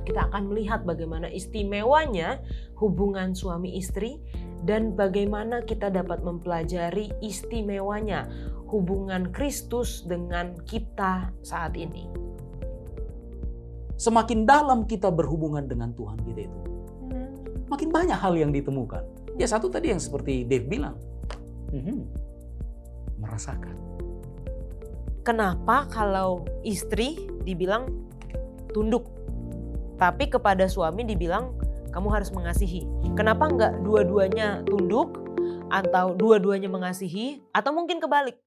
kita akan melihat bagaimana istimewanya hubungan suami istri dan bagaimana kita dapat mempelajari istimewanya hubungan Kristus dengan kita saat ini. Semakin dalam kita berhubungan dengan Tuhan kita itu, makin banyak hal yang ditemukan. Ya satu tadi yang seperti Dave bilang, merasakan. Kenapa kalau istri dibilang tunduk, tapi kepada suami dibilang kamu harus mengasihi? Kenapa enggak dua-duanya tunduk atau dua-duanya mengasihi atau mungkin kebalik?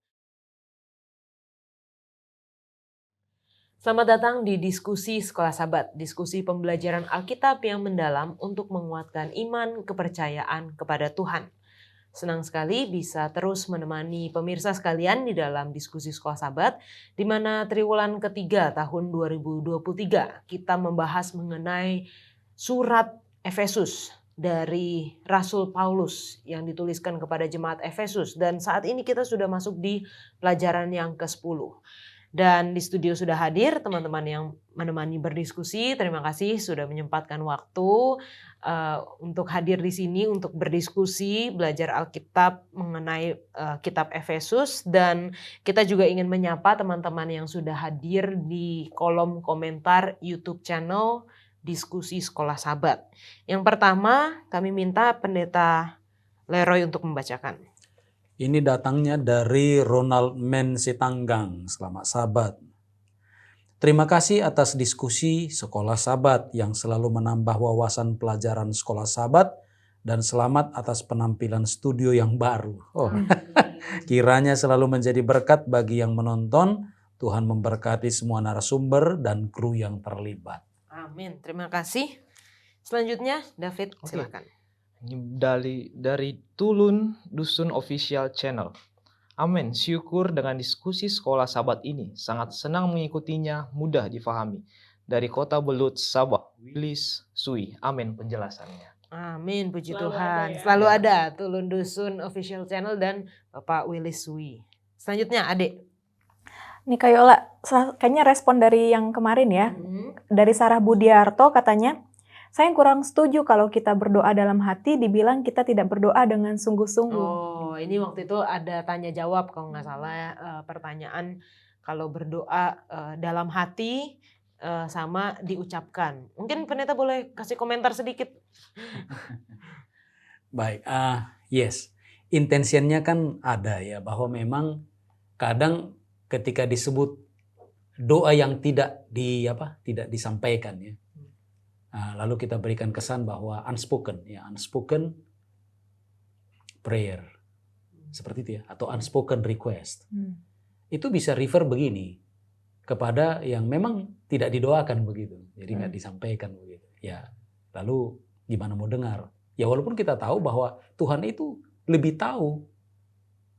Selamat datang di Diskusi Sekolah Sabat, diskusi pembelajaran Alkitab yang mendalam untuk menguatkan iman kepercayaan kepada Tuhan. Senang sekali bisa terus menemani pemirsa sekalian di dalam Diskusi Sekolah Sabat, di mana triwulan ketiga tahun 2023 kita membahas mengenai surat Efesus dari Rasul Paulus yang dituliskan kepada jemaat Efesus, dan saat ini kita sudah masuk di pelajaran yang ke-10. Dan di studio sudah hadir teman-teman yang menemani berdiskusi. Terima kasih sudah menyempatkan waktu untuk hadir di sini untuk berdiskusi, belajar Alkitab mengenai kitab Efesus. Dan kita juga ingin menyapa teman-teman yang sudah hadir di kolom komentar YouTube channel Diskusi Sekolah Sabat. Yang pertama kami minta Pendeta Leroy untuk membacakan. Ini datangnya dari Ronald Mensitanggang. Selamat Sabat. Terima kasih atas diskusi Sekolah Sabat yang selalu menambah wawasan pelajaran Sekolah Sabat, dan selamat atas penampilan studio yang baru. Kiranya selalu menjadi berkat bagi yang menonton. Tuhan memberkati semua narasumber dan kru yang terlibat. Amin. Terima kasih. Selanjutnya David, silakan. Dari Tulun Dusun Official Channel. Amin. Syukur dengan diskusi Sekolah Sabat ini. Sangat senang mengikutinya, mudah difahami. Dari Kota Belut, Sabah, Willis Sui. Amin penjelasannya. Amin, puji Tuhan. Selalu ada Tulun Dusun Official Channel dan Bapak Willis Sui. Selanjutnya Adik. Nih Kak Yola, kayaknya respon dari yang kemarin ya. Dari Sarah Budiarto katanya, saya kurang setuju kalau kita berdoa dalam hati dibilang kita tidak berdoa dengan sungguh-sungguh. Oh, ini waktu itu ada tanya jawab kalau nggak salah pertanyaan kalau berdoa dalam hati sama diucapkan. Mungkin Pendeta boleh kasih komentar sedikit. Baik, yes. Intensinya kan ada ya, bahwa memang kadang ketika disebut doa yang tidak disampaikan ya. Lalu kita berikan kesan bahwa unspoken prayer, seperti itu ya, atau unspoken request. Itu bisa refer begini, kepada yang memang tidak didoakan begitu, jadi nggak disampaikan begitu. Ya, lalu gimana mau dengar? Ya walaupun kita tahu bahwa Tuhan itu lebih tahu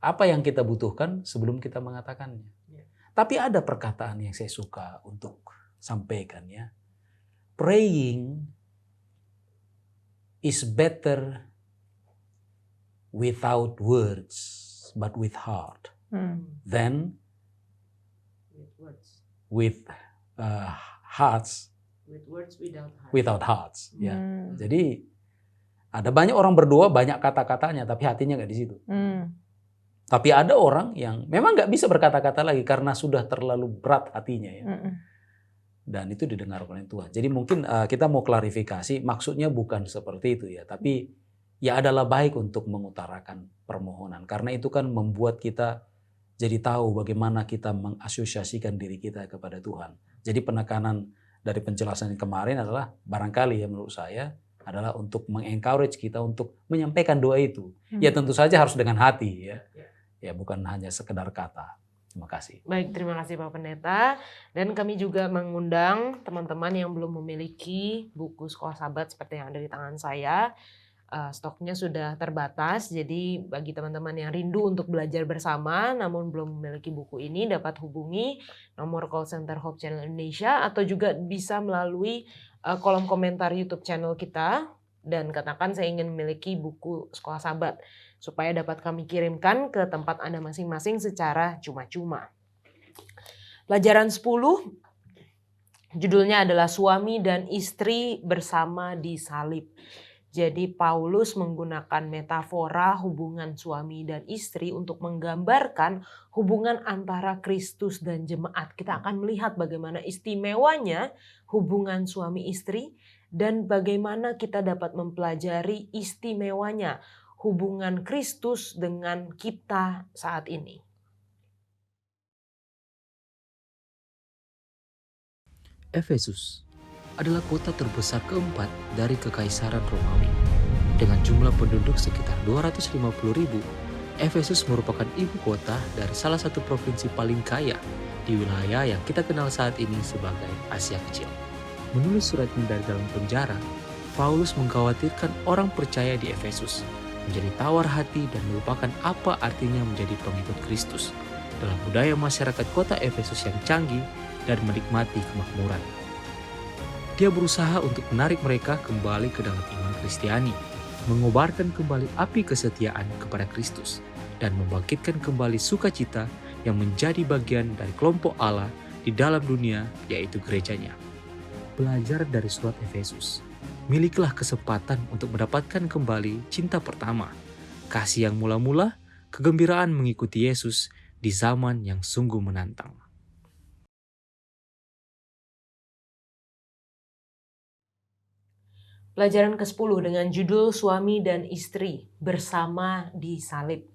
apa yang kita butuhkan sebelum kita mengatakannya. Tapi ada perkataan yang saya suka untuk sampaikan ya. Praying is better without words, but with heart, than with hearts, without hearts. Ya, jadi ada banyak orang berdoa banyak kata-katanya, tapi hatinya nggak di situ. Tapi ada orang yang memang nggak bisa berkata-kata lagi karena sudah terlalu berat hatinya ya. Dan itu didengar oleh Tuhan. Jadi mungkin kita mau klarifikasi, maksudnya bukan seperti itu ya, tapi ya adalah baik untuk mengutarakan permohonan. Karena itu kan membuat kita jadi tahu bagaimana kita mengasosiasikan diri kita kepada Tuhan. Jadi penekanan dari penjelasan yang kemarin adalah barangkali ya menurut saya adalah untuk mengencourage kita untuk menyampaikan doa itu. Ya tentu saja harus dengan hati ya. Ya bukan hanya sekedar kata. Terima kasih. Baik, terima kasih Pak Pendeta. Dan kami juga mengundang teman-teman yang belum memiliki buku Sekolah Sabat seperti yang ada di tangan saya. Stoknya sudah terbatas, jadi bagi teman-teman yang rindu untuk belajar bersama namun belum memiliki buku ini, dapat hubungi nomor call center Hope Channel Indonesia atau juga bisa melalui kolom komentar YouTube channel kita dan katakan saya ingin memiliki buku Sekolah Sabat supaya dapat kami kirimkan ke tempat Anda masing-masing secara cuma-cuma. Pelajaran 10 Judulnya adalah Suami dan Istri Bersama di Salib. Jadi Paulus menggunakan metafora hubungan suami dan istri untuk menggambarkan hubungan antara Kristus dan jemaat. Kita akan melihat bagaimana istimewanya hubungan suami istri dan bagaimana kita dapat mempelajari istimewanya hubungan Kristus dengan kita saat ini. Efesus adalah kota terbesar keempat dari Kekaisaran Romawi. Dengan jumlah penduduk sekitar 250.000, Efesus merupakan ibu kota dari salah satu provinsi paling kaya di wilayah yang kita kenal saat ini sebagai Asia Kecil. Menulis suratnya dari dalam penjara, Paulus mengkhawatirkan orang percaya di Efesus menjadi tawar hati dan melupakan apa artinya menjadi pengikut Kristus dalam budaya masyarakat kota Efesus yang canggih dan menikmati kemakmuran. Dia berusaha untuk menarik mereka kembali ke dalam iman Kristiani, mengobarkan kembali api kesetiaan kepada Kristus, dan membangkitkan kembali sukacita yang menjadi bagian dari kelompok Allah di dalam dunia, yaitu gerejanya. Belajar dari surat Efesus, miliklah kesempatan untuk mendapatkan kembali cinta pertama, kasih yang mula-mula, kegembiraan mengikuti Yesus di zaman yang sungguh menantang. Pelajaran ke-10 dengan judul Suami dan Istri Bersama di Salib.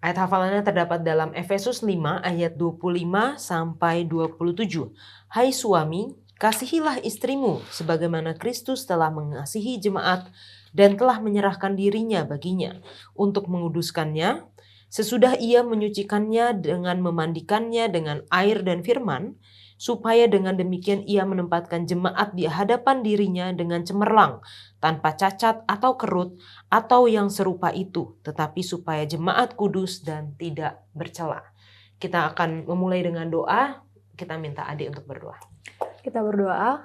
Ayat hafalannya terdapat dalam Efesus 5 ayat 25 sampai 27. Hai suami, kasihilah istrimu sebagaimana Kristus telah mengasihi jemaat dan telah menyerahkan dirinya baginya untuk menguduskannya, sesudah ia menyucikannya dengan memandikannya dengan air dan firman, supaya dengan demikian ia menempatkan jemaat di hadapan dirinya dengan cemerlang, tanpa cacat atau kerut atau yang serupa itu, tetapi supaya jemaat kudus dan tidak bercela. Kita akan memulai dengan doa. Kita minta adik untuk berdoa. Kita berdoa.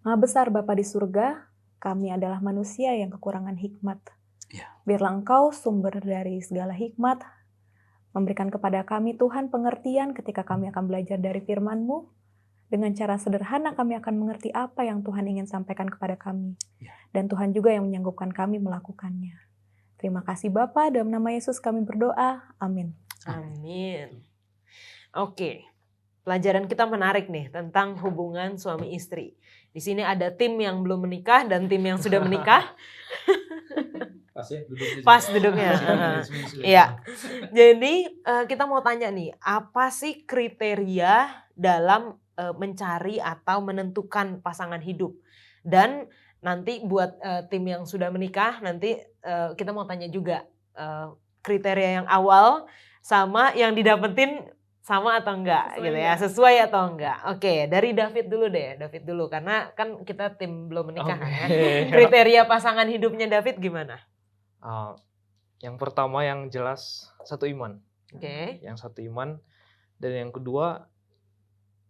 Maha besar Bapa di surga, kami adalah manusia yang kekurangan hikmat. Ya. Biarlah Engkau sumber dari segala hikmat, memberikan kepada kami Tuhan pengertian ketika kami akan belajar dari firman-Mu. Dengan cara sederhana kami akan mengerti apa yang Tuhan ingin sampaikan kepada kami. Ya. Dan Tuhan juga yang menyanggupkan kami melakukannya. Terima kasih Bapa, dalam nama Yesus kami berdoa. Amin. Amin. Oke, pelajaran kita menarik nih tentang hubungan suami istri. Di sini ada tim yang belum menikah dan tim yang sudah menikah. Pas ya duduknya. Pas duduknya. Iya. Jadi kita mau tanya nih, apa sih kriteria dalam mencari atau menentukan pasangan hidup? Dan nanti buat tim yang sudah menikah, nanti kita mau tanya juga kriteria yang awal sama yang didapetin sama atau enggak gitu ya, sesuai atau enggak. Oke, dari David dulu deh, karena kan kita tim belum menikah ya. Kriteria pasangan hidupnya David gimana? Yang pertama yang jelas satu iman. Oke. Yang satu iman, dan yang kedua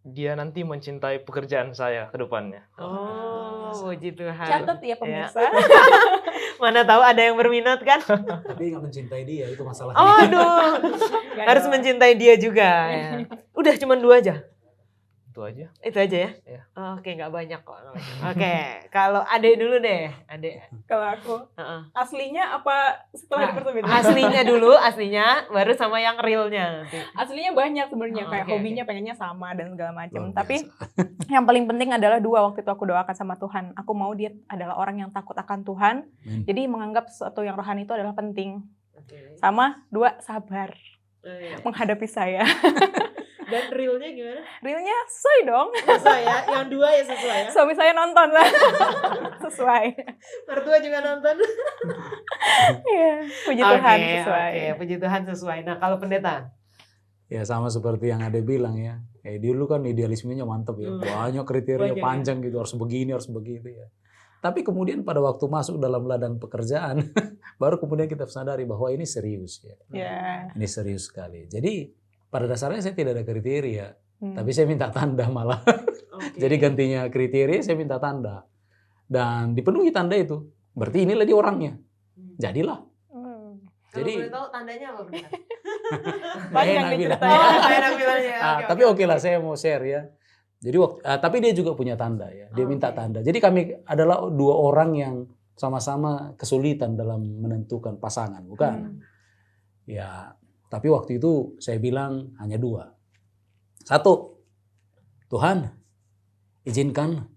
dia nanti mencintai pekerjaan saya ke depannya. Oh, puji Tuhan. Catat ya pemirsa. Mana tahu ada yang berminat kan? Tapi nggak mencintai dia, itu masalahnya. Oh, aduh. Harus mencintai dia juga. Ya. Udah cuma 2 aja. Itu aja. Itu aja ya? Iya. Oke, nggak banyak kok. Oke, kalau Ade dulu deh. Ade. Kalau aku aslinya apa setelah dipertemukan? Aslinya baru sama yang realnya nanti. Aslinya banyak sebenarnya, kayak Oke, hobinya pengennya sama dan segala macam. Luar Tapi biasa. yang paling penting adalah 2 waktu itu aku doakan sama Tuhan. Aku mau dia adalah orang yang takut akan Tuhan. Jadi menganggap sesuatu yang rohani itu adalah penting. Oke. Sama 2 sabar Iya. menghadapi saya. Dan realnya gimana? Realnya sesuai dong. Sesuai ya? Yang 2 ya sesuai ya? Suami saya nonton lah. Sesuai. Mertua juga nonton? Iya, puji Tuhan Oke, sesuai. Oke, puji Tuhan sesuai. Nah, kalau pendeta? Ya sama seperti yang Ade bilang ya. Dulu kan idealismenya mantap ya. Banyak kriteria Banyak, panjang gitu, harus begini, harus begitu ya. Tapi kemudian pada waktu masuk dalam ladang pekerjaan, baru kemudian kita sadari bahwa ini serius ya. Ya. Ini serius sekali. Jadi pada dasarnya saya tidak ada kriteria, tapi saya minta tanda malah. Oke. Jadi gantinya kriteria saya minta tanda. Dan dipenuhi tanda itu. Berarti inilah dia orangnya. Jadilah. Kalau Jadi boleh tahu tandanya apa pendeta? Panjang enak nih bilangnya. ceritanya. Enak bilangnya. Oke, Tapi oke lah saya mau share ya. Jadi tapi dia juga punya tanda ya. Dia minta Oke. tanda. Jadi kami adalah dua orang yang sama-sama kesulitan dalam menentukan pasangan, bukan? Ya, tapi waktu itu saya bilang hanya dua. Satu, Tuhan, izinkan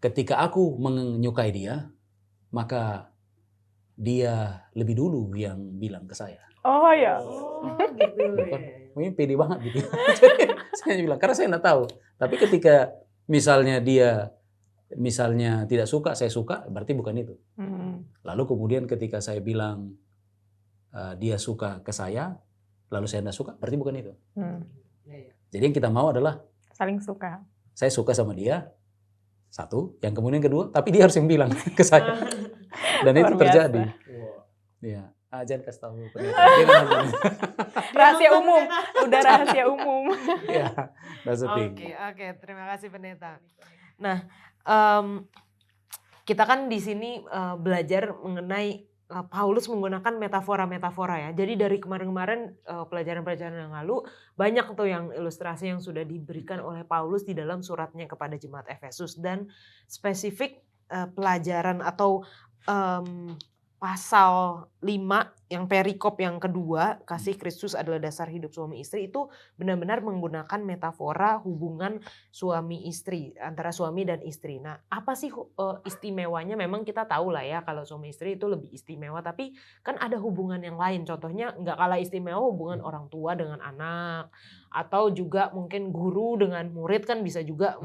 ketika aku menyukai dia, maka dia lebih dulu yang bilang ke saya. Oh ya. Oh, gitu. Bukan, ini pede banget gitu. Jadi, saya bilang, karena saya nggak tahu. Tapi ketika misalnya dia tidak suka, saya suka, berarti bukan itu. Lalu kemudian ketika saya bilang dia suka ke saya, lalu saya nggak suka, berarti bukan itu. Jadi yang kita mau adalah Saling suka. saya suka sama dia, satu. Yang kemudian kedua, tapi dia harus yang bilang ke saya. Dan itu Luar biasa. terjadi. Ya, jangan kasih tahu. Jangan. Rahasia umum. Udah rahasia umum. Ya, that's the thing. Oke, terima kasih pendeta. Nah, kita kan di sini belajar mengenai Paulus menggunakan metafora-metafora ya. Jadi dari kemarin-kemarin pelajaran-pelajaran yang lalu banyak tuh yang ilustrasi yang sudah diberikan oleh Paulus di dalam suratnya kepada jemaat Efesus, dan spesifik pelajaran atau pasal 5 yang perikop yang kedua, kasih Kristus adalah dasar hidup suami istri, itu benar-benar menggunakan metafora hubungan suami istri, antara suami dan istri. Nah, apa sih istimewanya? Memang kita tahu lah ya kalau suami istri itu lebih istimewa, tapi kan ada hubungan yang lain. Contohnya nggak kalah istimewa hubungan orang tua dengan anak, atau juga mungkin guru dengan murid kan bisa juga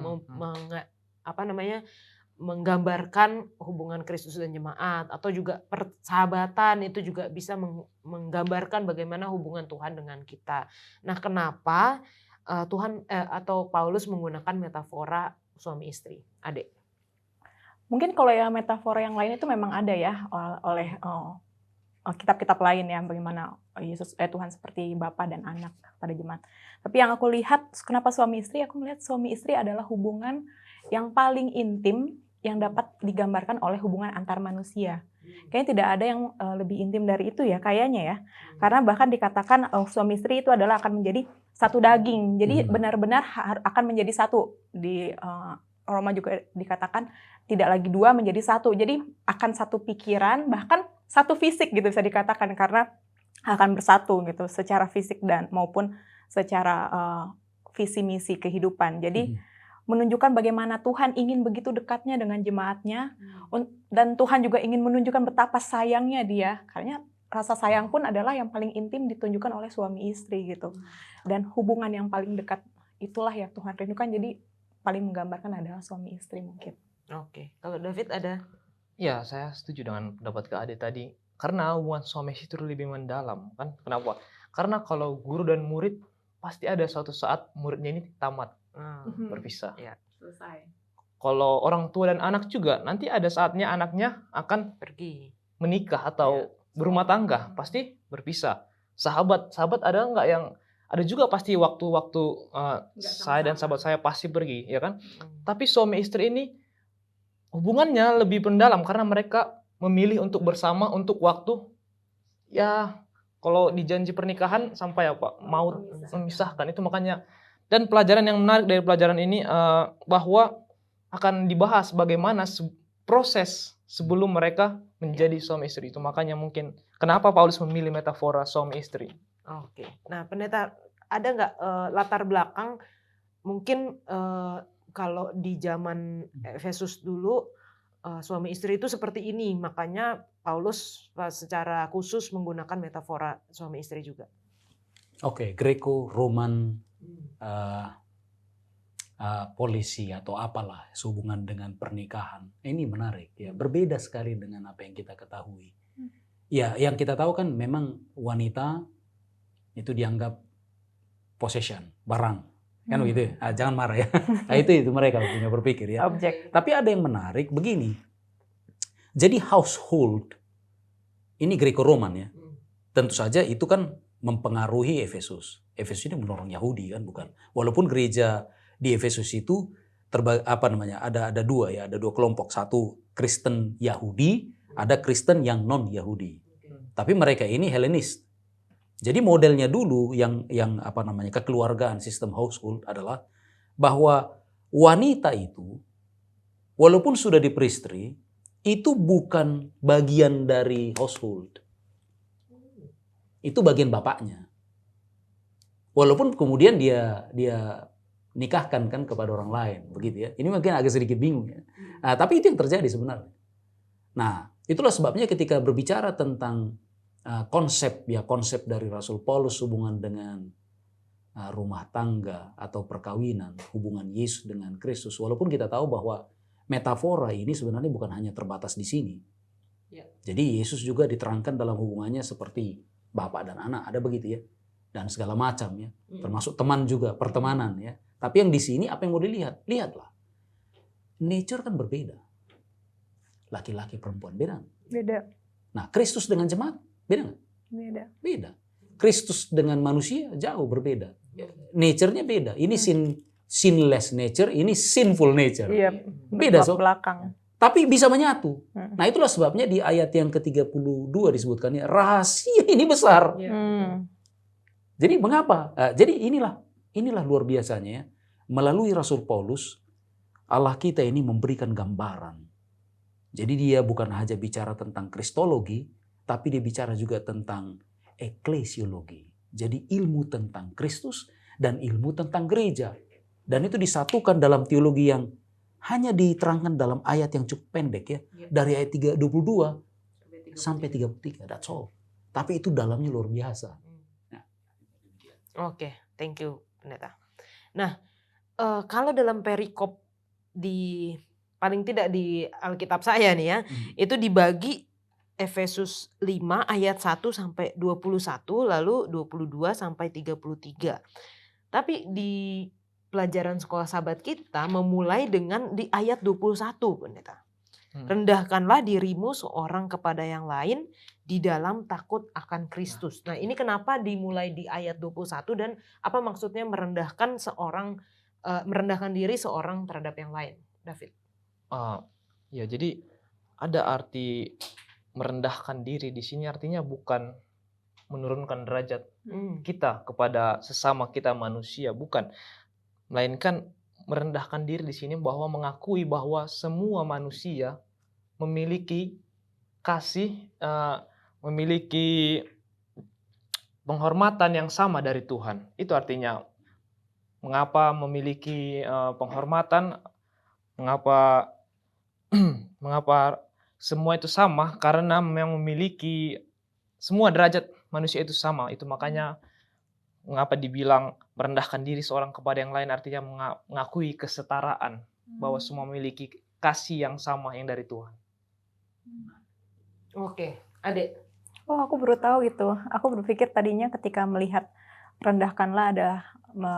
menggambarkan hubungan Kristus dan jemaat, atau juga persahabatan itu juga bisa menggambarkan bagaimana hubungan Tuhan dengan kita. Nah, kenapa Tuhan atau Paulus menggunakan metafora suami istri? Adek. Mungkin kalau ya metafora yang lain itu memang ada ya oleh kitab-kitab lain ya, bagaimana Tuhan seperti Bapa dan anak pada jemaat. Tapi yang aku lihat, kenapa suami istri? Aku melihat suami istri adalah hubungan yang paling intim yang dapat digambarkan oleh hubungan antar manusia. Kayaknya tidak ada yang lebih intim dari itu ya, kayaknya ya. Karena bahkan dikatakan suami istri itu adalah akan menjadi satu daging. Jadi benar-benar akan menjadi satu. Di Roma juga dikatakan tidak lagi dua, menjadi satu. Jadi akan satu pikiran, bahkan satu fisik gitu bisa dikatakan, karena akan bersatu gitu secara fisik dan maupun secara visi misi kehidupan. Jadi menunjukkan bagaimana Tuhan ingin begitu dekatnya dengan jemaatnya, dan Tuhan juga ingin menunjukkan betapa sayangnya dia, karena rasa sayang pun adalah yang paling intim ditunjukkan oleh suami istri gitu. Dan hubungan yang paling dekat itulah yang Tuhan rindukan, jadi paling menggambarkan adalah suami istri mungkin. Oke, kalau David ada? Ya, saya setuju dengan pendapat Kak Ade tadi. Karena hubungan suami istri lebih mendalam, kan? Kenapa? Karena kalau guru dan murid, pasti ada suatu saat muridnya ini tamat, berpisah. Ya. Selesai. Kalau orang tua dan anak juga, nanti ada saatnya anaknya akan Pergi. menikah atau berumah tangga, pasti berpisah. Sahabat ada nggak yang, ada juga pasti waktu-waktu saya dan sahabat saya pasti pergi, ya kan? Tapi suami istri ini hubungannya lebih mendalam karena mereka memilih untuk bersama untuk waktu, ya kalau di janji pernikahan sampai apa mau memisahkan itu. Makanya, dan pelajaran yang menarik dari pelajaran ini bahwa akan dibahas bagaimana proses sebelum mereka menjadi suami istri itu. Makanya mungkin kenapa Paulus memilih metafora suami istri. Oke. Nah, pendeta, ada nggak latar belakang mungkin kalau di zaman Efesus dulu suami istri itu seperti ini, makanya Paulus secara khusus menggunakan metafora suami istri juga. Oke, Greco-Roman polisi atau apalah sehubungan dengan pernikahan. Ini menarik ya, berbeda sekali dengan apa yang kita ketahui. Ya, yang kita tahu kan memang wanita itu dianggap possession, barang. Kan begitu ya? Jangan marah ya. Nah, itu mereka punya berpikir ya. Objek. Tapi ada yang menarik begini. Jadi household ini Greco-Roman ya. Tentu saja itu kan mempengaruhi Efesus. Efesus ini menolong Yahudi kan, bukan. Walaupun gereja di Efesus itu ada dua ya, ada dua kelompok. Satu Kristen Yahudi, ada Kristen yang non Yahudi. Tapi mereka ini Helenis. Jadi modelnya dulu yang kekeluargaan sistem household adalah bahwa wanita itu walaupun sudah diperistri itu bukan bagian dari household. Itu bagian bapaknya. Walaupun kemudian dia nikahkan kan kepada orang lain, begitu ya. Ini mungkin agak sedikit bingung ya. Nah, tapi itu yang terjadi sebenarnya. Nah, itulah sebabnya ketika berbicara tentang konsep dari Rasul Paulus hubungan dengan rumah tangga atau perkawinan, hubungan Yesus dengan Kristus, walaupun kita tahu bahwa metafora ini sebenarnya bukan hanya terbatas di sini. Ya. Jadi Yesus juga diterangkan dalam hubungannya seperti bapak dan anak, ada begitu ya. Dan segala macam ya, termasuk teman juga, pertemanan ya. Tapi yang di sini apa yang mau dilihat? Lihatlah. Nature kan berbeda. Laki-laki perempuan beda. Beda. Nah, Kristus dengan jemaat beda nggak? Beda. Beda. Kristus dengan manusia jauh berbeda. Nature-nya beda. Ini sinless nature, ini sinful nature. Iya. Beda so. Belakang. Tapi bisa menyatu. Nah, itulah sebabnya di ayat yang ke-32 disebutkannya rahasia ini besar. Jadi mengapa? Jadi inilah luar biasanya ya. Melalui Rasul Paulus, Allah kita ini memberikan gambaran. Jadi dia bukan hanya bicara tentang kristologi, tapi dia bicara juga tentang eklesiologi. Jadi ilmu tentang Kristus dan ilmu tentang gereja. Dan itu disatukan dalam teologi yang hanya diterangkan dalam ayat yang cukup pendek ya. Dari ayat 22 sampai 33, that's all. Tapi itu dalamnya luar biasa. Oke, thank you Pendeta. Nah, kalau dalam perikop paling tidak di Alkitab saya nih ya, itu dibagi Efesus 5 ayat 1 sampai 21, lalu 22 sampai 33. Tapi di pelajaran sekolah sahabat kita memulai dengan di ayat 21, Pendeta. Rendahkanlah dirimu seorang kepada yang lain di dalam takut akan Kristus. Nah, ini kenapa dimulai di ayat 21 dan apa maksudnya merendahkan diri seorang terhadap yang lain, David? Ya, jadi ada arti merendahkan diri di sini artinya bukan menurunkan derajat kita kepada sesama kita manusia, bukan. Melainkan merendahkan diri di sini bahwa mengakui bahwa semua manusia memiliki kasih, memiliki penghormatan yang sama dari Tuhan. Itu artinya mengapa memiliki penghormatan, mengapa semua itu sama, karena memang memiliki semua derajat manusia itu sama. Itu makanya mengapa dibilang merendahkan diri seorang kepada yang lain artinya mengakui kesetaraan, bahwa semua memiliki kasih yang sama yang dari Tuhan. Oke, Adek. Oh, aku baru tahu itu. Aku berpikir tadinya ketika melihat rendahkanlah ada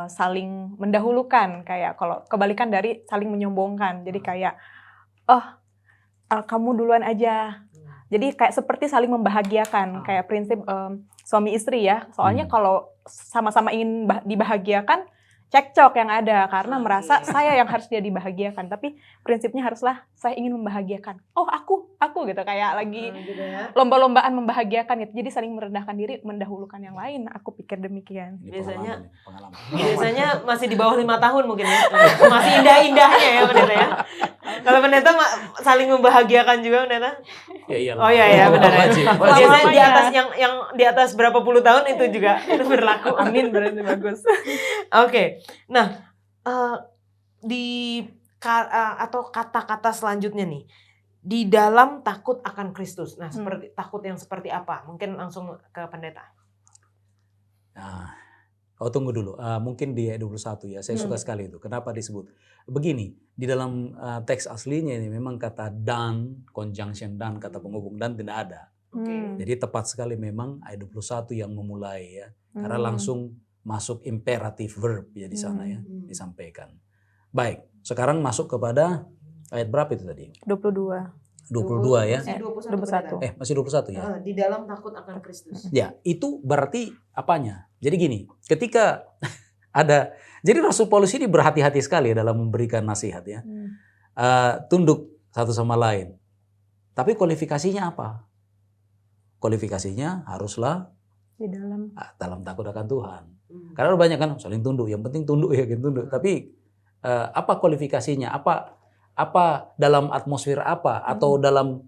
saling mendahulukan, kayak kalau kebalikan dari saling menyombongkan. Jadi kayak kamu duluan aja. Jadi kayak seperti saling membahagiakan, kayak prinsip suami istri ya. Soalnya kalau sama-sama ingin dibahagiakan, cekcok yang ada karena merasa saya yang harus dia dibahagiakan. Tapi prinsipnya haruslah saya ingin membahagiakan. Oh, aku gitu, kayak lagi lomba-lombaan membahagiakan gitu. Jadi saling merendahkan diri, mendahulukan yang lain. Aku pikir demikian. Biasanya masih di bawah 5 tahun mungkin ya. Masih indah-indahnya ya Pendeta ya. Kalau Pendeta saling membahagiakan juga Pendeta? Ya iyalah. Oh iya benar ya. Biasanya di atas yang di atas berapa puluh tahun itu juga itu berlaku. Amin, berarti bagus. Oke. Nah, atau kata-kata selanjutnya nih. Di dalam takut akan Kristus. Nah, seperti takut yang seperti apa? Mungkin langsung ke Pendeta. Nah, tunggu dulu. Mungkin di ayat 21 ya. Saya suka sekali itu. Kenapa disebut? Begini, di dalam teks aslinya ini memang kata dan, conjunction dan, kata penghubung dan tidak ada. Jadi tepat sekali memang ayat 21 yang memulai ya. Karena langsung masuk imperative verb ya di sana ya. Disampaikan. Baik, sekarang masuk kepada ayat berapa itu tadi? 22 ya? Masih 21. Masih 21 ya? Di dalam takut akan Kristus. Ya, itu berarti apanya? Jadi gini, ketika jadi Rasul Paulus ini berhati-hati sekali dalam memberikan nasihat ya. Tunduk satu sama lain. Tapi kualifikasinya apa? Kualifikasinya haruslah di dalam takut akan Tuhan. Karena banyak kan saling tunduk, yang penting tunduk ya, tunduk. Tapi apa kualifikasinya, apa dalam atmosfer apa, atau dalam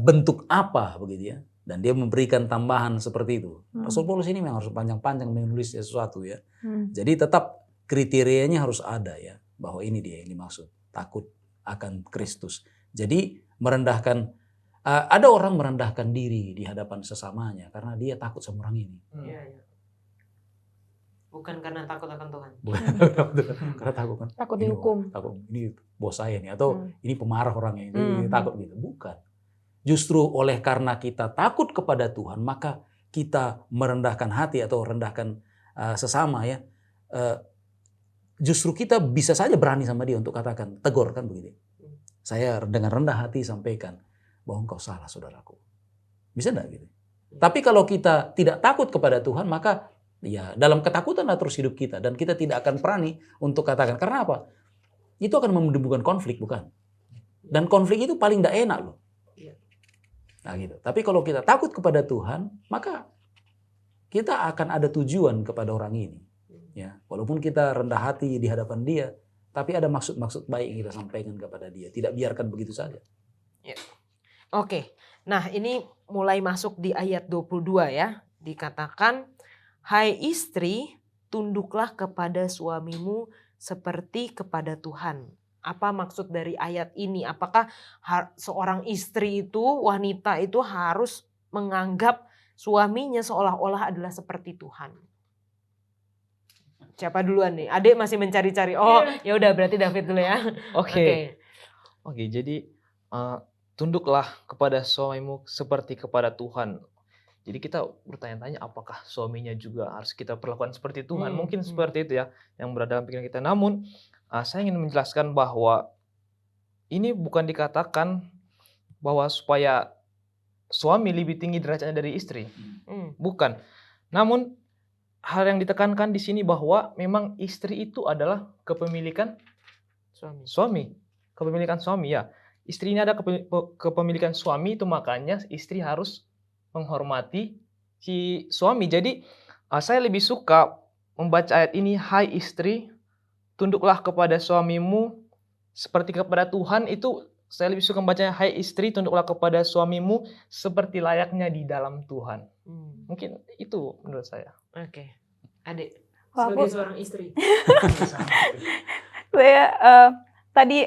bentuk apa begitu ya. Dan dia memberikan tambahan seperti itu. Rasul Paulus ini memang harus panjang-panjang menulis sesuatu ya. Jadi tetap kriterianya harus ada ya, bahwa ini dia yang dimaksud, takut akan Kristus. Jadi merendahkan, ada orang merendahkan diri di hadapan sesamanya karena dia takut sama orang ini. Bukan karena takut akan Tuhan. Karena takut kan. Takut Ini, dihukum. takut ini bos saya nih, atau ini pemarah orangnya, ini takut gitu. Bukan. Justru oleh karena kita takut kepada Tuhan, maka kita merendahkan hati atau rendahkan sesama ya. Justru kita bisa saja berani sama dia untuk katakan, tegur kan begitu. Saya dengan rendah hati sampaikan bahwa engkau salah saudaraku. Bisa enggak gitu? Tapi kalau kita tidak takut kepada Tuhan, maka ya dalam ketakutanlah terus hidup kita, dan kita tidak akan berani untuk katakan. Karena apa? Itu akan menimbulkan konflik, bukan? Dan konflik itu paling tidak enak loh. Nah gitu. Tapi kalau kita takut kepada Tuhan, maka kita akan ada tujuan kepada orang ini. Ya, walaupun kita rendah hati di hadapan dia, tapi ada maksud-maksud baik yang kita sampaikan kepada dia. Tidak biarkan begitu saja. Ya. Oke. Nah, ini mulai masuk di ayat 22 ya. Dikatakan, hai istri, tunduklah kepada suamimu seperti kepada Tuhan. Apa maksud dari ayat ini? Apakah seorang istri itu, wanita itu harus menganggap suaminya seolah-olah adalah seperti Tuhan? Siapa duluan nih? Adik masih mencari-cari. Oh, ya udah berarti David dulu ya. Oke, jadi tunduklah kepada suamimu seperti kepada Tuhan. Jadi kita bertanya-tanya apakah suaminya juga harus kita perlakukan seperti Tuhan? Mungkin seperti itu ya yang berada dalam pikiran kita. Namun saya ingin menjelaskan bahwa ini bukan dikatakan bahwa supaya suami lebih tinggi derajatnya dari istri. Bukan. Namun hal yang ditekankan di sini bahwa memang istri itu adalah kepemilikan suami. Kepemilikan suami ya. Istri ini ada kepemilikan suami, itu makanya istri harus menghormati si suami. Jadi saya lebih suka membaca ayat ini, hai istri, tunduklah kepada suamimu seperti kepada Tuhan. Itu saya lebih suka membacanya, hai istri, tunduklah kepada suamimu seperti layaknya di dalam Tuhan. Mungkin itu menurut saya. Oke. Adik, Sebagai seorang istri. Saya tadi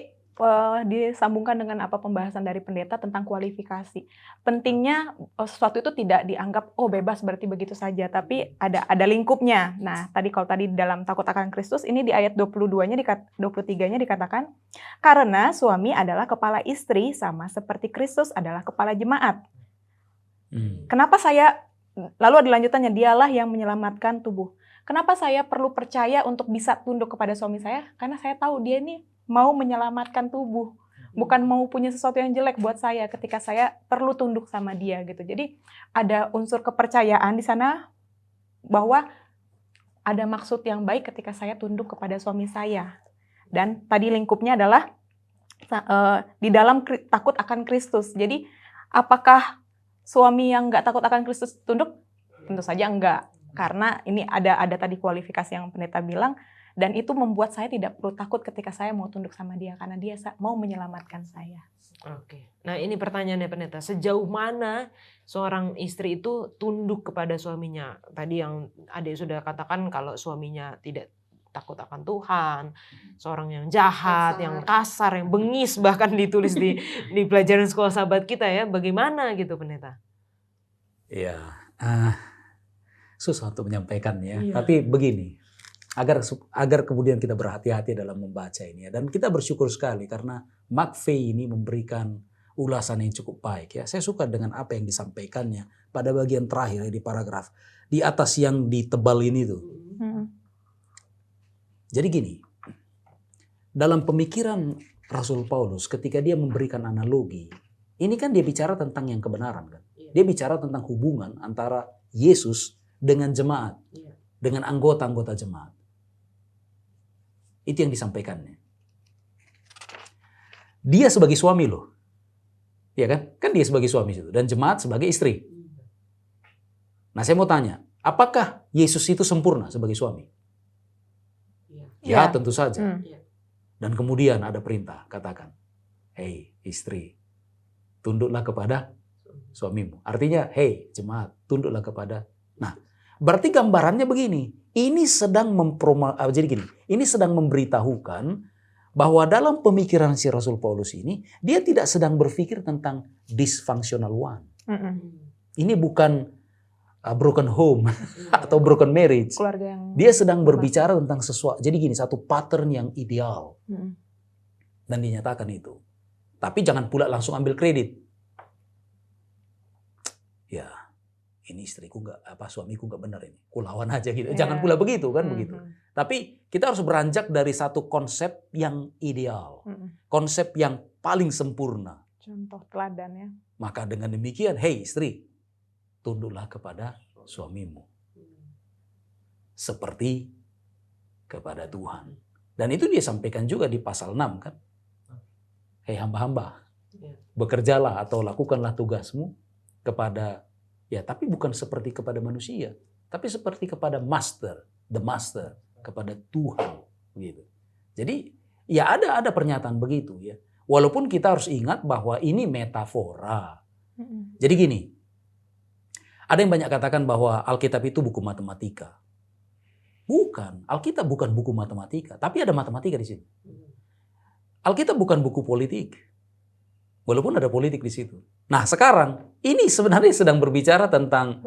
disambungkan dengan apa pembahasan dari pendeta tentang kualifikasi. Pentingnya sesuatu itu tidak dianggap bebas berarti begitu saja, tapi ada lingkupnya. Nah, kalau tadi dalam takut akan Kristus, ini di ayat 23-nya dikatakan, karena suami adalah kepala istri sama seperti Kristus adalah kepala jemaat. Kenapa lalu ada lanjutannya, dialah yang menyelamatkan tubuh. Kenapa saya perlu percaya untuk bisa tunduk kepada suami saya? Karena saya tahu dia ini mau menyelamatkan tubuh, bukan mau punya sesuatu yang jelek buat saya ketika saya perlu tunduk sama dia gitu. Jadi ada unsur kepercayaan di sana bahwa ada maksud yang baik ketika saya tunduk kepada suami saya. Dan tadi lingkupnya adalah di dalam takut akan Kristus. Jadi apakah suami yang nggak takut akan Kristus tunduk? Tentu saja enggak. Karena ini ada tadi kualifikasi yang pendeta bilang, dan itu membuat saya tidak perlu takut ketika saya mau tunduk sama dia, karena dia mau menyelamatkan saya. Oke. Nah ini pertanyaannya pendeta, sejauh mana seorang istri itu tunduk kepada suaminya? Tadi yang adik sudah katakan kalau suaminya tidak takut akan Tuhan, seorang yang jahat, yang kasar, yang bengis, bahkan ditulis di pelajaran sekolah sahabat kita ya. Bagaimana gitu pendeta? Iya, susah untuk menyampaikannya. Tapi begini, agar kemudian kita berhati-hati dalam membaca ini ya. Dan kita bersyukur sekali karena McVeigh ini memberikan ulasan yang cukup baik ya. Saya suka dengan apa yang disampaikannya pada bagian terakhir di paragraf di atas yang ditebal ini tuh. Jadi gini, dalam pemikiran Rasul Paulus ketika dia memberikan analogi, ini kan dia bicara tentang yang kebenaran kan. Dia bicara tentang hubungan antara Yesus dengan jemaat, dengan anggota-anggota jemaat. Itu yang disampaikannya. Dia sebagai suami loh. Ya kan? Kan dia sebagai suami itu. Dan jemaat sebagai istri. Nah saya mau tanya, apakah Yesus itu sempurna sebagai suami? Ya, Ya. tentu saja. Hmm. Dan kemudian ada perintah, katakan, hei istri, tunduklah kepada suamimu. Artinya, hei jemaat, tunduklah kepada. Nah, berarti gambarannya begini. Ini sedang ini sedang memberitahukan bahwa dalam pemikiran si Rasul Paulus ini, dia tidak sedang berpikir tentang dysfunctional one. Ini bukan broken home atau broken marriage. Keluarga yang Dia sedang berbicara tentang sesuatu. Jadi gini, satu pattern yang ideal. Mm. Dan dinyatakan itu. Tapi jangan pula langsung ambil kredit. Ya, ini istriku suamiku nggak benar ini. Kulawan aja gitu. Jangan pula begitu kan begitu. Tapi kita harus beranjak dari satu konsep yang ideal. Konsep yang paling sempurna. Contoh teladan ya. Maka dengan demikian, hei istri, tunduklah kepada suamimu. Seperti kepada Tuhan. Dan itu dia sampaikan juga di pasal 6 kan. Hei hamba-hamba, bekerjalah atau lakukanlah tugasmu kepada, ya tapi bukan seperti kepada manusia. Tapi seperti kepada master, the master, kepada Tuhan. Gitu. Jadi ya ada pernyataan begitu ya. Walaupun kita harus ingat bahwa ini metafora. Jadi gini, ada yang banyak katakan bahwa Alkitab itu buku matematika. Bukan, Alkitab bukan buku matematika, tapi ada matematika di sini. Alkitab bukan buku politik, walaupun ada politik di situ. Nah sekarang ini sebenarnya sedang berbicara tentang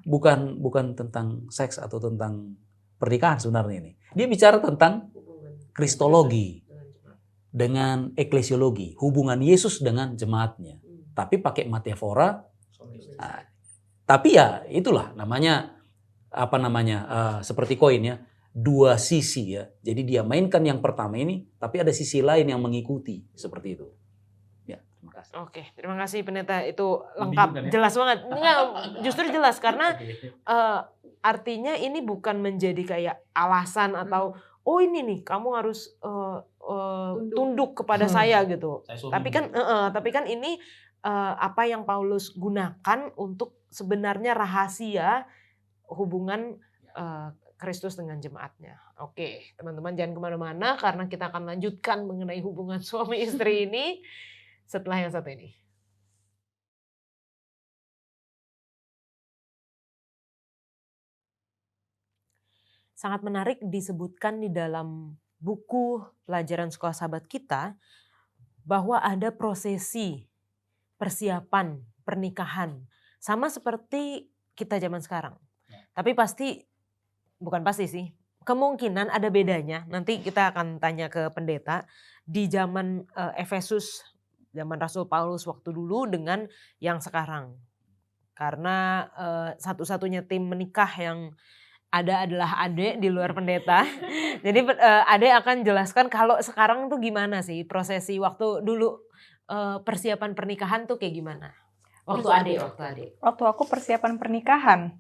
bukan tentang seks atau tentang pernikahan sebenarnya ini. Dia bicara tentang kristologi dengan eklesiologi, hubungan Yesus dengan jemaatnya. Tapi pakai metafora. Tapi ya itulah namanya seperti koin ya, dua sisi ya. Jadi dia mainkan yang pertama ini, tapi ada sisi lain yang mengikuti seperti itu. Ya, terima kasih. Oke, terima kasih pendeta, itu lengkap, jelas banget. Enggak, justru jelas karena artinya ini bukan menjadi kayak alasan atau oh ini nih kamu harus tunduk kepada saya gitu. Tapi kan ini apa yang Paulus gunakan untuk sebenarnya rahasia hubungan Kristus dengan jemaatnya. Oke, teman-teman jangan kemana-mana karena kita akan lanjutkan mengenai hubungan suami istri ini setelah yang satu ini. Sangat menarik disebutkan di dalam buku pelajaran sekolah sahabat kita bahwa ada prosesi persiapan pernikahan sama seperti kita zaman sekarang. Tapi bukan pasti sih, kemungkinan ada bedanya. Nanti kita akan tanya ke pendeta di zaman Efesus, zaman Rasul Paulus waktu dulu dengan yang sekarang. Karena satu-satunya tim menikah yang ada adalah Ade di luar pendeta. Jadi Ade akan jelaskan kalau sekarang tuh gimana sih prosesi waktu dulu persiapan pernikahan tuh kayak gimana? Waktu Ade. Waktu aku persiapan pernikahan,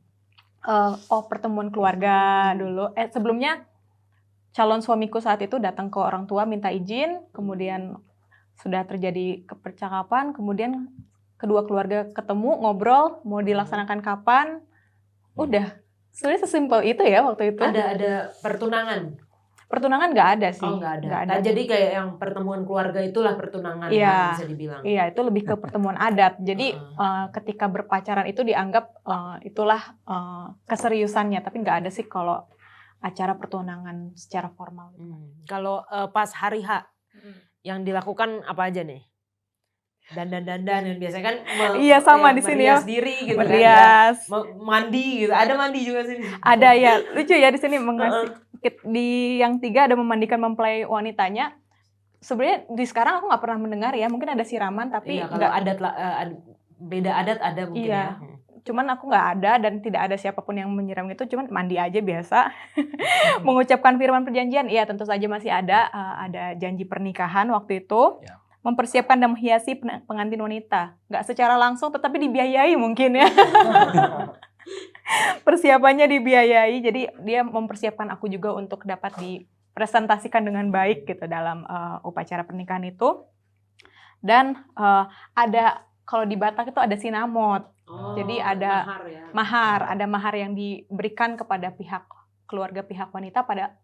pertemuan keluarga dulu. Sebelumnya calon suamiku saat itu datang ke orang tua minta izin, kemudian sudah terjadi kepercakapan, kemudian kedua keluarga ketemu ngobrol mau dilaksanakan kapan, udah. Sebenarnya sesimpel itu ya waktu itu. Ada pertunangan? Pertunangan nggak ada sih. Oh nggak ada. Nggak ada. Nah, jadi kayak yang pertemuan keluarga itulah pertunangan Iya, bisa dibilang. Iya, itu lebih ke pertemuan adat. Jadi ketika berpacaran itu dianggap itulah keseriusannya. Tapi nggak ada sih kalau acara pertunangan secara formal. Kalau pas hari H yang dilakukan apa aja nih? Dandan dan biasanya kan iya sama di sini ya. Merias diri gitu Merias. kan. Mandi gitu. Ada mandi juga sini. Ada ya, lucu ya di sini di yang 3 ada memandikan mempelai wanitanya. Sebenarnya di sekarang aku nggak pernah mendengar ya, mungkin ada siraman tapi iya, kalau adat beda adat ada mungkin iya. ya. Cuman aku nggak ada dan tidak ada siapapun yang menyiram itu, cuman mandi aja biasa. Mengucapkan firman perjanjian, iya tentu saja masih ada janji pernikahan waktu itu. Ya. Mempersiapkan dan menghiasi pengantin wanita. Nggak secara langsung tetapi dibiayai mungkin ya. Persiapannya dibiayai, jadi dia mempersiapkan aku juga untuk dapat dipresentasikan dengan baik gitu dalam upacara pernikahan itu. Dan ada, kalau di Batak itu ada sinamot. Jadi ada mahar yang diberikan kepada pihak keluarga pihak wanita pada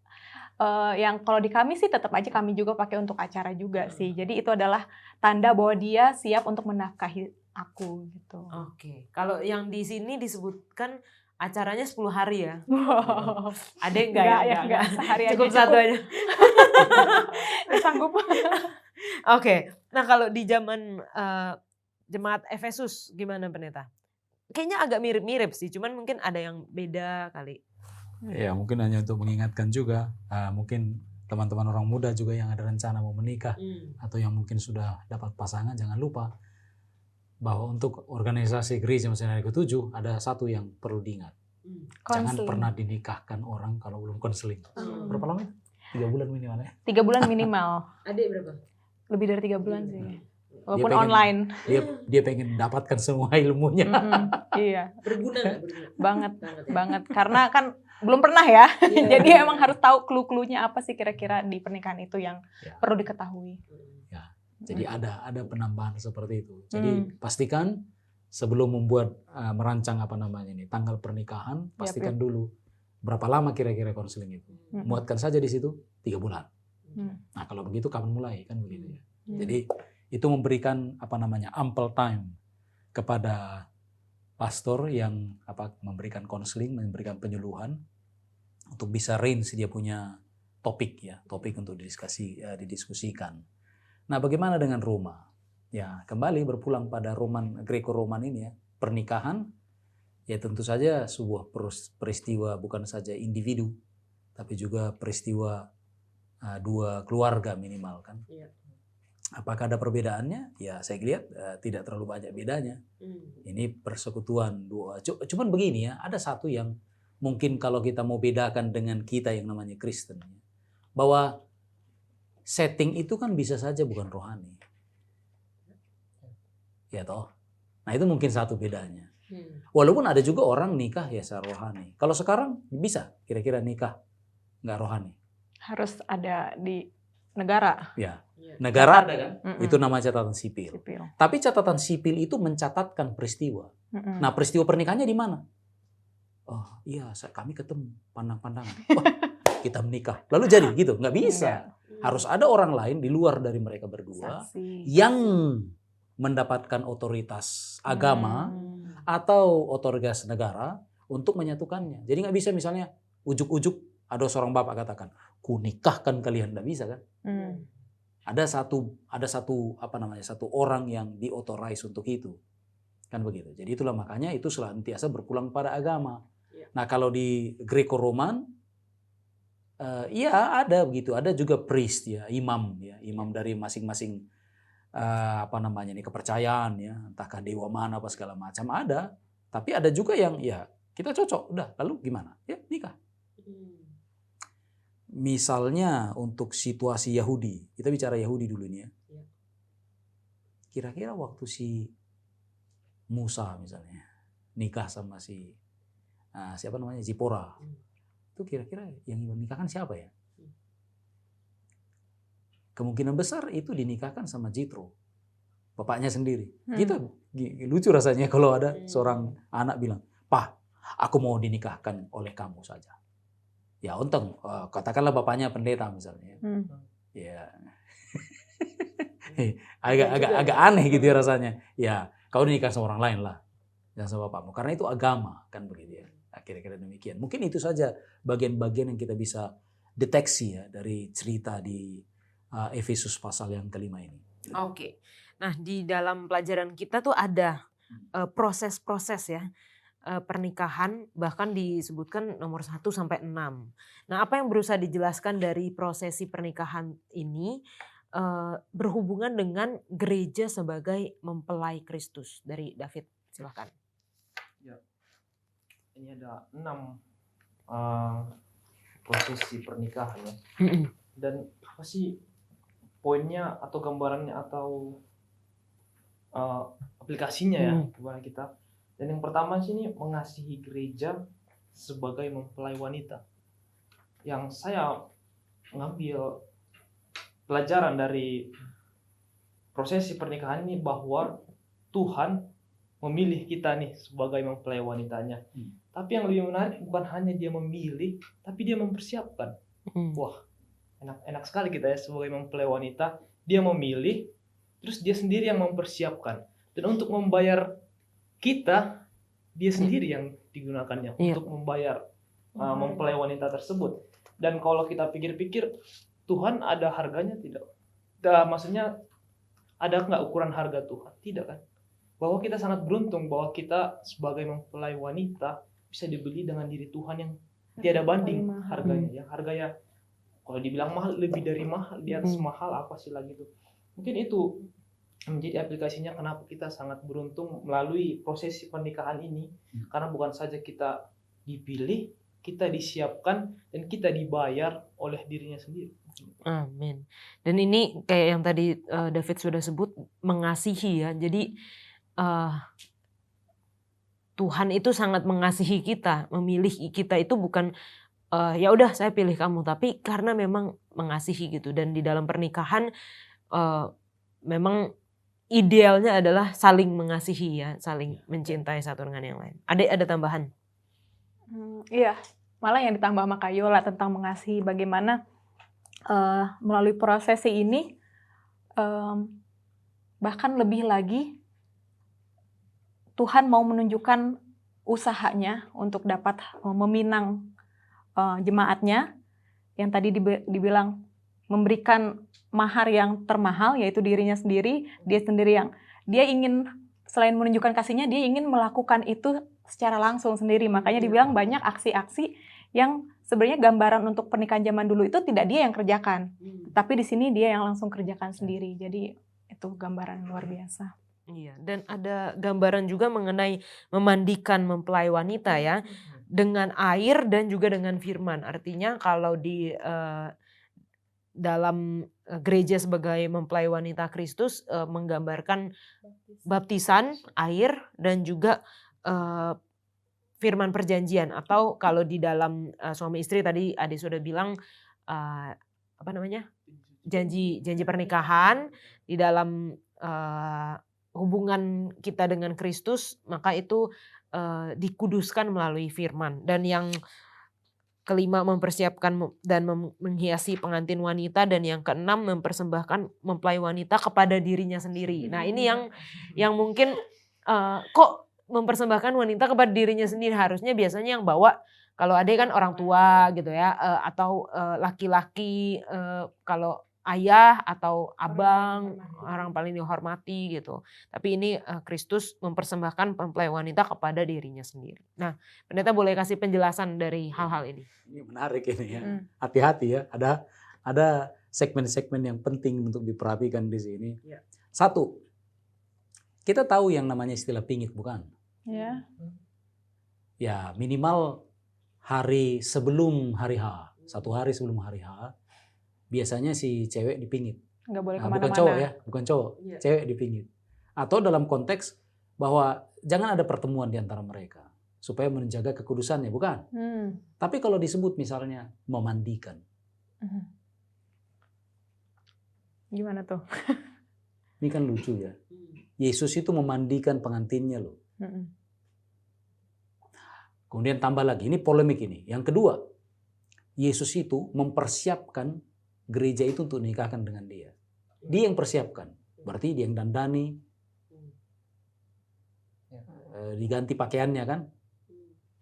yang kalau di kami sih tetap aja kami juga pakai untuk acara juga sih. Jadi itu adalah tanda bahwa dia siap untuk menafkahi aku gitu. Oke. Kalau yang di sini disebutkan acaranya 10 hari ya. Wow. Ada yang enggak ya? Enggak, sehari aja Cukup satu aja. Sanggup. Oke. Nah, kalau di zaman jemaat Efesus gimana pendeta? Kayaknya agak mirip-mirip sih, cuman mungkin ada yang beda kali. Ya mungkin hanya untuk mengingatkan juga, mungkin teman-teman orang muda juga yang ada rencana mau menikah atau yang mungkin sudah dapat pasangan, jangan lupa bahwa untuk organisasi gereja misalnya ke-7 ada satu yang perlu diingat. Jangan Konseling. pernah dinikahkan orang kalau belum konseling. Berapa lama? 3 bulan minimal ya. 3 bulan minimal. Adik berapa? Lebih dari 3 bulan sih. Walaupun pengen- online. Dia pengen dapatkan semua ilmunya. Iya, Berguna nggak? Berguna. banget. Ya? Banget. Karena kan belum pernah ya. Iya. Jadi emang harus tahu clue-cluenya apa sih kira-kira di pernikahan itu yang Ya. perlu diketahui. Jadi ada penambahan seperti itu. Jadi pastikan sebelum membuat merancang tanggal pernikahan, pastikan dulu berapa lama kira-kira konseling itu. Muatkan saja di situ 3 bulan. Nah, kalau begitu kapan mulai kan begitu ya. Jadi itu memberikan ample time kepada pastor yang memberikan konseling, memberikan penyuluhan untuk bisa range dia punya topik untuk didiskusikan. Nah, bagaimana dengan Roma? Ya, kembali berpulang pada Greco-Roman ini ya, pernikahan ya tentu saja sebuah peristiwa bukan saja individu, tapi juga peristiwa 2 keluarga minimal kan. Iya. Apakah ada perbedaannya? Ya, saya lihat tidak terlalu banyak bedanya. Ini persekutuan 2. Cuman begini ya, ada satu yang mungkin kalau kita mau bedakan dengan kita yang namanya Kristen, bahwa setting itu kan bisa saja bukan rohani. Ya toh? Nah, itu mungkin satu bedanya. Walaupun ada juga orang nikah ya secara rohani. Kalau sekarang bisa kira-kira nikah nggak rohani. Harus ada di negara. Ya, negara ada kan? Mm-mm. Itu nama catatan sipil. Sipil. Tapi catatan sipil itu mencatatkan peristiwa. Mm-mm. Nah, peristiwa pernikahannya di mana? Oh iya, kami ketemu pandang-pandangan. Wah, kita menikah. Lalu jadi gitu? Nggak bisa. Harus ada orang lain di luar dari mereka berdua Saksi. yang mendapatkan otoritas agama atau otoritas negara untuk menyatukannya. Jadi nggak bisa misalnya ujuk-ujuk ada seorang bapak katakan, ku nikahkan kalian, nggak bisa kan? Ada satu orang yang diauthorize untuk itu, kan begitu. Jadi itulah makanya itu senantiasa berpulang pada agama. Nah, kalau di Greco-Roman, ya ada begitu, ada juga priest imam dari masing-masing kepercayaan ya, entahkah dewa mana apa segala macam ada. Tapi ada juga yang ya kita cocok, udah lalu gimana? Ya nikah. Misalnya untuk situasi Yahudi, kita bicara Yahudi dulu ini ya. Kira-kira waktu si Musa misalnya nikah sama si Zipora, itu kira-kira yang menikahkan siapa ya? Kemungkinan besar itu dinikahkan sama Jitro, bapaknya sendiri. Kita lucu rasanya kalau ada seorang anak bilang, "Pak, aku mau dinikahkan oleh kamu saja." Ya untung, katakanlah bapaknya pendeta misalnya. Ya, agak aneh gitu ya rasanya. Ya, kau dinikah sama orang lain lah, jangan sama bapakmu. Karena itu agama kan begitu ya. Nah, kira-kira demikian. Mungkin itu saja bagian-bagian yang kita bisa deteksi ya dari cerita di Efesus pasal yang kelima ini. Oke. Nah, di dalam pelajaran kita tuh ada proses-proses ya. Pernikahan bahkan disebutkan nomor 1 sampai 6. Nah, apa yang berusaha dijelaskan dari prosesi pernikahan ini berhubungan dengan gereja sebagai mempelai Kristus. Dari David, silakan. Ya. Ini ada 6 prosesi pernikahan ya. Dan apa sih poinnya atau gambarannya atau aplikasinya ya kepada kita? Dan yang pertama sih ini mengasihi gereja sebagai mempelai wanita. Yang saya mengambil pelajaran dari prosesi pernikahan ini bahwa Tuhan memilih kita nih sebagai mempelai wanitanya. Tapi yang lebih menarik bukan hanya dia memilih, tapi dia mempersiapkan. Wah, enak sekali kita ya sebagai mempelai wanita. Dia memilih, terus dia sendiri yang mempersiapkan. Dan untuk membayar kita, dia sendiri yang digunakannya untuk membayar mempelai wanita tersebut. Dan kalau kita pikir-pikir, Tuhan ada harganya tidak? Maksudnya, ada nggak ukuran harga Tuhan? Tidak kan? Bahwa kita sangat beruntung bahwa kita sebagai mempelai wanita bisa dibeli dengan diri Tuhan yang tiada banding harganya. Yang harganya kalau dibilang mahal, lebih dari mahal, di atas mahal apa sih lagi itu. Mungkin itu menjadi aplikasinya kenapa kita sangat beruntung melalui prosesi pernikahan ini. Karena bukan saja kita dipilih, kita disiapkan, dan kita dibayar oleh dirinya sendiri. Amin. Dan ini kayak yang tadi David sudah sebut, mengasihi ya. Jadi Tuhan itu sangat mengasihi kita, memilih kita itu bukan ya udah saya pilih kamu, tapi karena memang mengasihi gitu. Dan di dalam pernikahan memang idealnya adalah saling mengasihi ya, saling mencintai satu dengan yang lain. Ada tambahan? Iya, malah yang ditambah sama Kak Yola tentang mengasihi, bagaimana melalui prosesi ini bahkan lebih lagi Tuhan mau menunjukkan usahanya untuk dapat meminang jemaatnya yang tadi dibilang memberikan mahar yang termahal, yaitu dirinya sendiri. Dia sendiri yang dia ingin, selain menunjukkan kasihnya, dia ingin melakukan itu secara langsung sendiri. Makanya dibilang banyak aksi-aksi yang sebenarnya gambaran untuk pernikahan zaman dulu itu tidak dia yang kerjakan, tapi di sini dia yang langsung kerjakan sendiri. Jadi itu gambaran luar biasa. Iya, dan ada gambaran juga mengenai memandikan mempelai wanita ya, dengan air dan juga dengan firman. Artinya kalau di dalam gereja sebagai mempelai wanita Kristus menggambarkan baptisan, air, dan juga firman perjanjian. Atau kalau di dalam suami istri tadi Ade sudah bilang apa namanya, janji pernikahan. Di dalam hubungan kita dengan Kristus, maka itu dikuduskan melalui firman. Dan yang kelima, mempersiapkan dan menghiasi pengantin wanita. Dan yang keenam, mempersembahkan mempelai wanita kepada dirinya sendiri. Nah ini yang mungkin kok mempersembahkan wanita kepada dirinya sendiri. Harusnya biasanya yang bawa, kalau ada kan orang tua gitu ya, atau laki-laki, kalau ayah atau abang, orang paling dihormati gitu. Tapi ini Kristus mempersembahkan mempelai wanita kepada dirinya sendiri. Nah, pendeta boleh kasih penjelasan dari hal-hal ini? Ini menarik ini ya. Hati-hati ya. Ada segmen-segmen yang penting untuk diperhatikan di sini. Ya. Satu, kita tahu yang namanya istilah pingit, bukan? Ya. Ya minimal hari sebelum hari H, 1 hari sebelum hari H. Biasanya si cewek dipingit. Nggak boleh kemana-mana. Bukan cowok ya, bukan cowok. Yeah. Cewek dipingit. Atau dalam konteks bahwa jangan ada pertemuan di antara mereka. Supaya menjaga kekudusannya, bukan? Tapi kalau disebut misalnya memandikan. Gimana tuh? Ini kan lucu ya. Yesus itu memandikan pengantinnya loh. Kemudian tambah lagi, ini polemik ini. Yang kedua, Yesus itu mempersiapkan gereja itu untuk menikahkan dengan dia. Dia yang persiapkan. Berarti dia yang dandani. Diganti pakaiannya kan.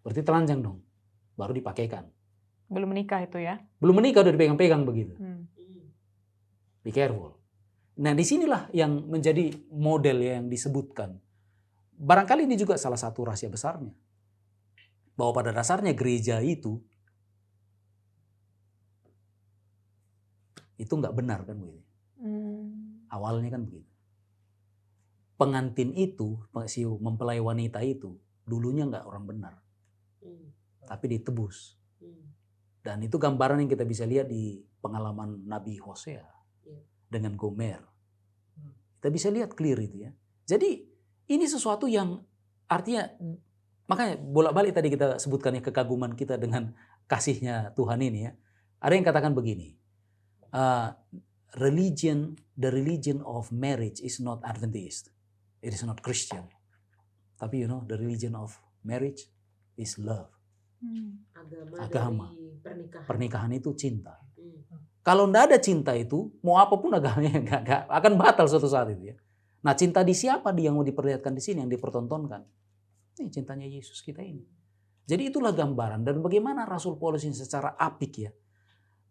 Berarti telanjang dong. Baru dipakaikan. Belum menikah itu ya? Belum menikah udah dipegang-pegang begitu. Be careful. Nah disinilah yang menjadi model yang disebutkan. Barangkali ini juga salah satu rahasia besarnya. Bahwa pada dasarnya gereja itu nggak benar kan begitu. Awalnya kan begitu. Pengantin itu, si mempelai wanita itu, dulunya nggak orang benar. Tapi ditebus. Dan itu gambaran yang kita bisa lihat di pengalaman Nabi Hosea dengan Gomer. Kita bisa lihat clear itu ya. Jadi ini sesuatu yang artinya, makanya bolak-balik tadi kita sebutkan ya kekaguman kita dengan kasihnya Tuhan ini ya. Ada yang katakan begini. The religion of marriage is not Adventist. It is not Christian. Tapi the religion of marriage is love. Agama. Agama. Dari pernikahan. Pernikahan itu cinta. Kalau tidak ada cinta itu, mau apapun agamanya nggak akan batal suatu saat itu ya. Nah, cinta di siapa yang mau diperlihatkan di sini, yang dipertontonkan? Ini cintanya Yesus kita ini. Jadi itulah gambaran dan bagaimana Rasul Paulus ini secara apik ya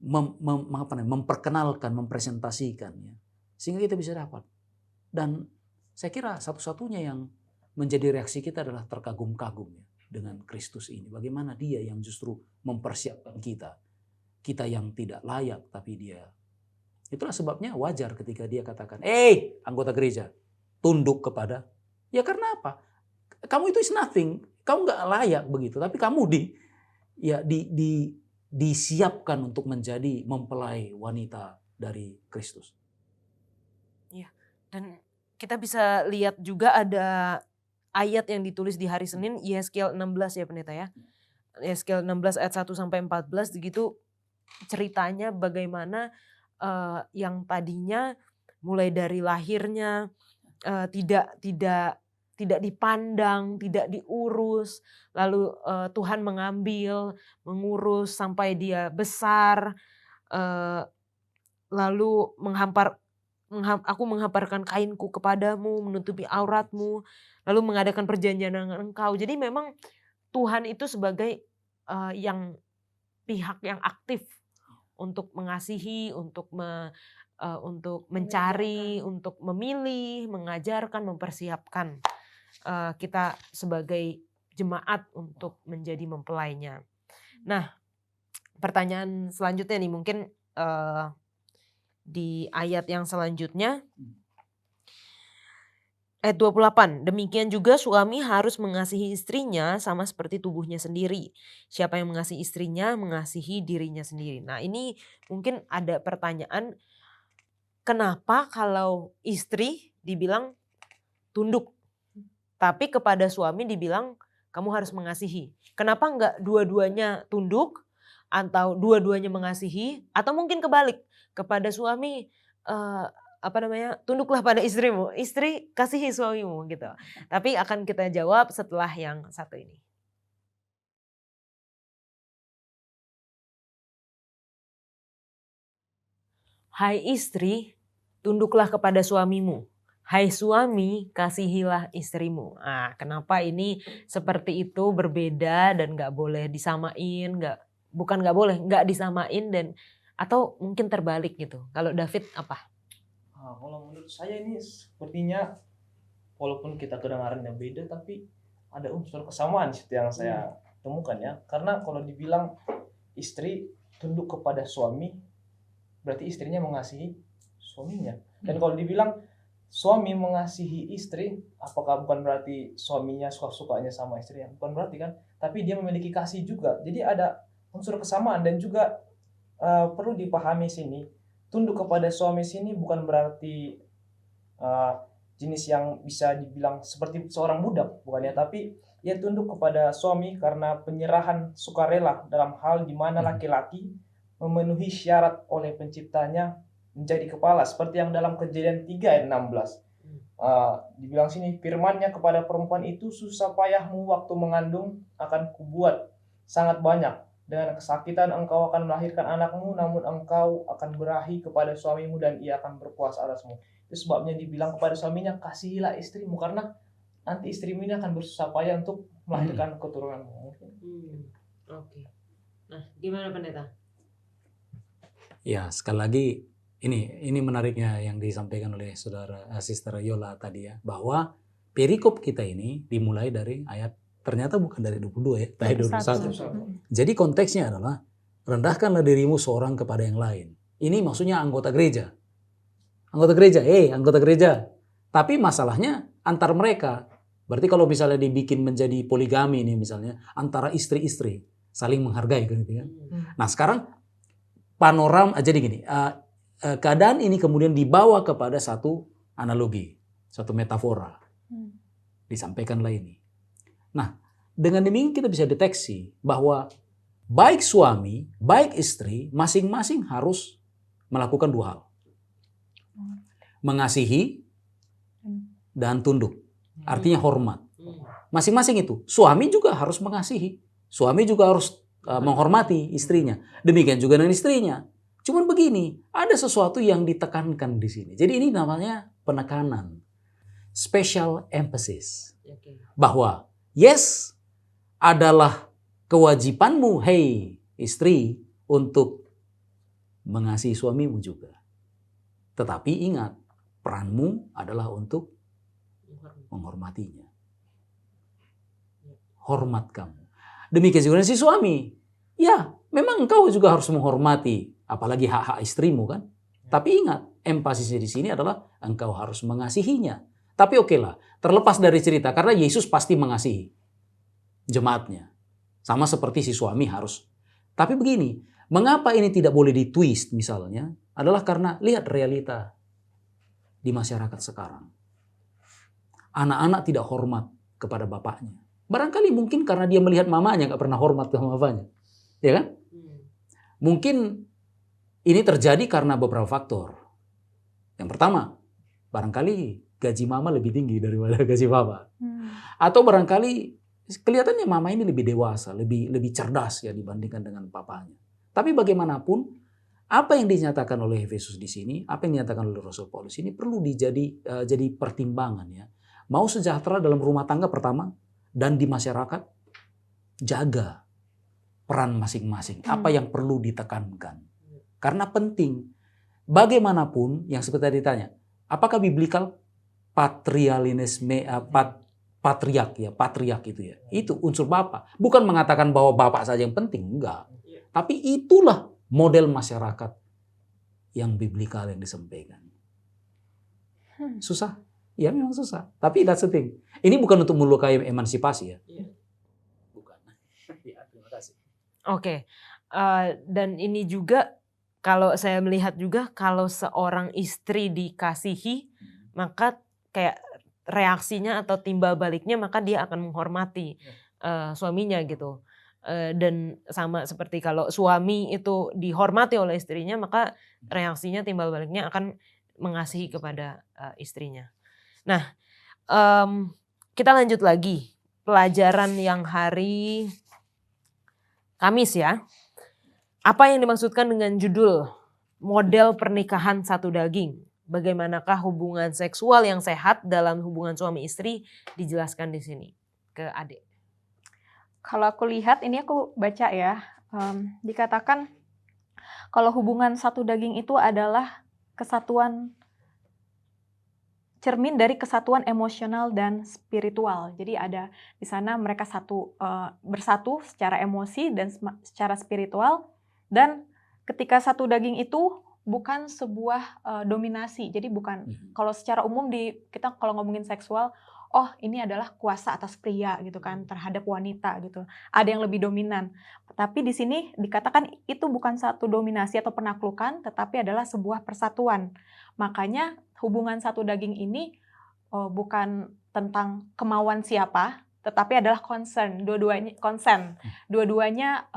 memperkenalkan, mempresentasikan ya, sehingga kita bisa dapat. Dan saya kira satu-satunya yang menjadi reaksi kita adalah terkagum-kagum ya dengan Kristus ini. Bagaimana dia yang justru mempersiapkan kita. Kita yang tidak layak, tapi dia. Itulah sebabnya wajar ketika dia katakan, anggota gereja, tunduk kepada. Ya karena apa? Kamu itu is nothing. Kamu gak layak begitu. Tapi kamu disiapkan untuk menjadi mempelai wanita dari Kristus. Ya, dan kita bisa lihat juga ada ayat yang ditulis di hari Senin, Yeskel 16 ya pendeta ya. Yeskel 16 ayat 1 sampai 14 begitu. Ceritanya bagaimana yang tadinya mulai dari lahirnya tidak dipandang, tidak diurus, lalu Tuhan mengurus sampai dia besar, lalu aku menghamparkan kainku kepadamu, menutupi auratmu, lalu mengadakan perjanjian dengan engkau. Jadi memang Tuhan itu sebagai yang pihak yang aktif untuk mengasihi, untuk mencari, untuk memilih, mengajarkan, mempersiapkan kita sebagai jemaat untuk menjadi mempelainya. Nah, pertanyaan selanjutnya nih mungkin di ayat yang selanjutnya. Ayat 28, demikian juga suami harus mengasihi istrinya sama seperti tubuhnya sendiri. Siapa yang mengasihi istrinya, mengasihi dirinya sendiri. Nah ini mungkin ada pertanyaan, kenapa kalau istri dibilang tunduk, tapi kepada suami dibilang kamu harus mengasihi. Kenapa enggak dua-duanya tunduk, atau dua-duanya mengasihi, atau mungkin kebalik, kepada suami tunduklah pada istrimu, istri kasihi suamimu gitu. Tapi akan kita jawab setelah yang satu ini. Hai istri, tunduklah kepada suamimu. Hai suami, kasihilah istrimu. Nah, kenapa ini seperti itu berbeda dan nggak boleh disamain, nggak disamain dan atau mungkin terbalik gitu. Kalau David apa? Kalau menurut saya ini sepertinya walaupun kita kedengarannya beda tapi ada unsur kesamaan seperti yang saya temukan ya. Karena kalau dibilang istri tunduk kepada suami berarti istrinya mengasihi suaminya. Dan kalau dibilang suami mengasihi istri, apakah bukan berarti suaminya suka-sukanya sama istrinya? Bukan berarti kan, tapi dia memiliki kasih juga. Jadi ada unsur kesamaan dan juga perlu dipahami sini. Tunduk kepada suami sini bukan berarti jenis yang bisa dibilang seperti seorang budak, bukan ya, tapi ia tunduk kepada suami karena penyerahan sukarela dalam hal di mana laki-laki memenuhi syarat oleh penciptanya menjadi kepala, seperti yang dalam Kejadian 3 ayat 16. Dibilang sini, firman-Nya kepada perempuan itu, susah payahmu waktu mengandung akan kubuat sangat banyak. Dengan kesakitan engkau akan melahirkan anakmu, namun engkau akan berahi kepada suamimu dan ia akan berkuasa atasmu. Itu sebabnya dibilang kepada suaminya, kasihilah istrimu, karena nanti istrimu ini akan bersusah payah untuk melahirkan keturunanmu. Oke. Nah, gimana pendeta? Ya, sekali lagi ini menariknya yang disampaikan oleh saudara Sister Yola tadi ya, bahwa perikop kita ini dimulai dari ayat ternyata bukan dari 22 ya, ayat 21. Jadi konteksnya adalah rendahkanlah dirimu seorang kepada yang lain. Ini maksudnya anggota gereja. Anggota gereja. Tapi masalahnya antar mereka. Berarti kalau misalnya dibikin menjadi poligami ini misalnya antara istri-istri saling menghargai gitu kan. Nah, sekarang jadi gini, keadaan ini kemudian dibawa kepada satu analogi, satu metafora. Disampaikanlah ini. Nah, dengan demikian kita bisa deteksi bahwa baik suami, baik istri, masing-masing harus melakukan dua hal. Mengasihi dan tunduk. Artinya hormat. masing-masing itu. Suami juga harus mengasihi. Suami juga harus menghormati istrinya. Demikian juga dengan istrinya. Cuman begini, ada sesuatu yang ditekankan di sini. Jadi ini namanya penekanan. Special emphasis. Bahwa yes, adalah kewajibanmu, hei istri, untuk mengasihi suamimu juga. Tetapi ingat, peranmu adalah untuk menghormatinya. Hormat kamu. Demikian juga si suami. Ya, memang engkau juga harus menghormati, apalagi hak-hak istrimu kan. Tapi ingat, empasisnya di sini adalah engkau harus mengasihinya. Tapi oke lah, terlepas dari cerita, karena Yesus pasti mengasihi jemaatnya. Sama seperti si suami harus. Tapi begini, mengapa ini tidak boleh ditwist misalnya, adalah karena lihat realita di masyarakat sekarang. Anak-anak tidak hormat kepada bapaknya. Barangkali mungkin karena dia melihat mamanya gak pernah hormat ke bapaknya. Ya kan? Mungkin ini terjadi karena beberapa faktor. Yang pertama, barangkali gaji mama lebih tinggi daripada gaji papa. Atau barangkali kelihatannya mama ini lebih dewasa, lebih cerdas ya dibandingkan dengan papanya. Tapi bagaimanapun, apa yang dinyatakan oleh Efesus di sini, apa yang dinyatakan oleh Rasul Paulus ini perlu jadi pertimbangan ya. Mau sejahtera dalam rumah tangga pertama dan di masyarakat, jaga peran masing-masing. Apa yang perlu ditekankan. Karena penting. Bagaimanapun yang seperti tadi ditanya, apakah biblikal patrialisme, patriark itu ya. Itu unsur bapak. Bukan mengatakan bahwa bapak saja yang penting, enggak. Tapi itulah model masyarakat yang biblikal yang disampaikan. Susah? Ya memang susah. Tapi that's the thing. Ini bukan untuk melukai emansipasi ya. Bukan. Ya, terima kasih. Oke. Dan ini juga kalau saya melihat juga kalau seorang istri dikasihi, maka kayak reaksinya atau timbal baliknya maka dia akan menghormati suaminya gitu. Dan sama seperti kalau suami itu dihormati oleh istrinya, maka reaksinya timbal baliknya akan mengasihi kepada istrinya. Nah, kita lanjut lagi pelajaran yang hari Kamis ya. Apa yang dimaksudkan dengan judul model pernikahan satu daging? Bagaimanakah hubungan seksual yang sehat dalam hubungan suami istri? Dijelaskan di sini ke Adik. Kalau aku lihat, ini aku baca ya, dikatakan kalau hubungan satu daging itu adalah kesatuan, cermin dari kesatuan emosional dan spiritual. Jadi ada di sana mereka bersatu secara emosi dan secara spiritual. Dan ketika satu daging itu bukan sebuah dominasi. Jadi bukan kalau secara umum kita kalau ngomongin seksual, oh ini adalah kuasa atas pria gitu kan terhadap wanita gitu. Ada yang lebih dominan. Tapi di sini dikatakan itu bukan satu dominasi atau penaklukan, tetapi adalah sebuah persatuan. Makanya hubungan satu daging ini bukan tentang kemauan siapa, tetapi adalah concern. Dua-duanya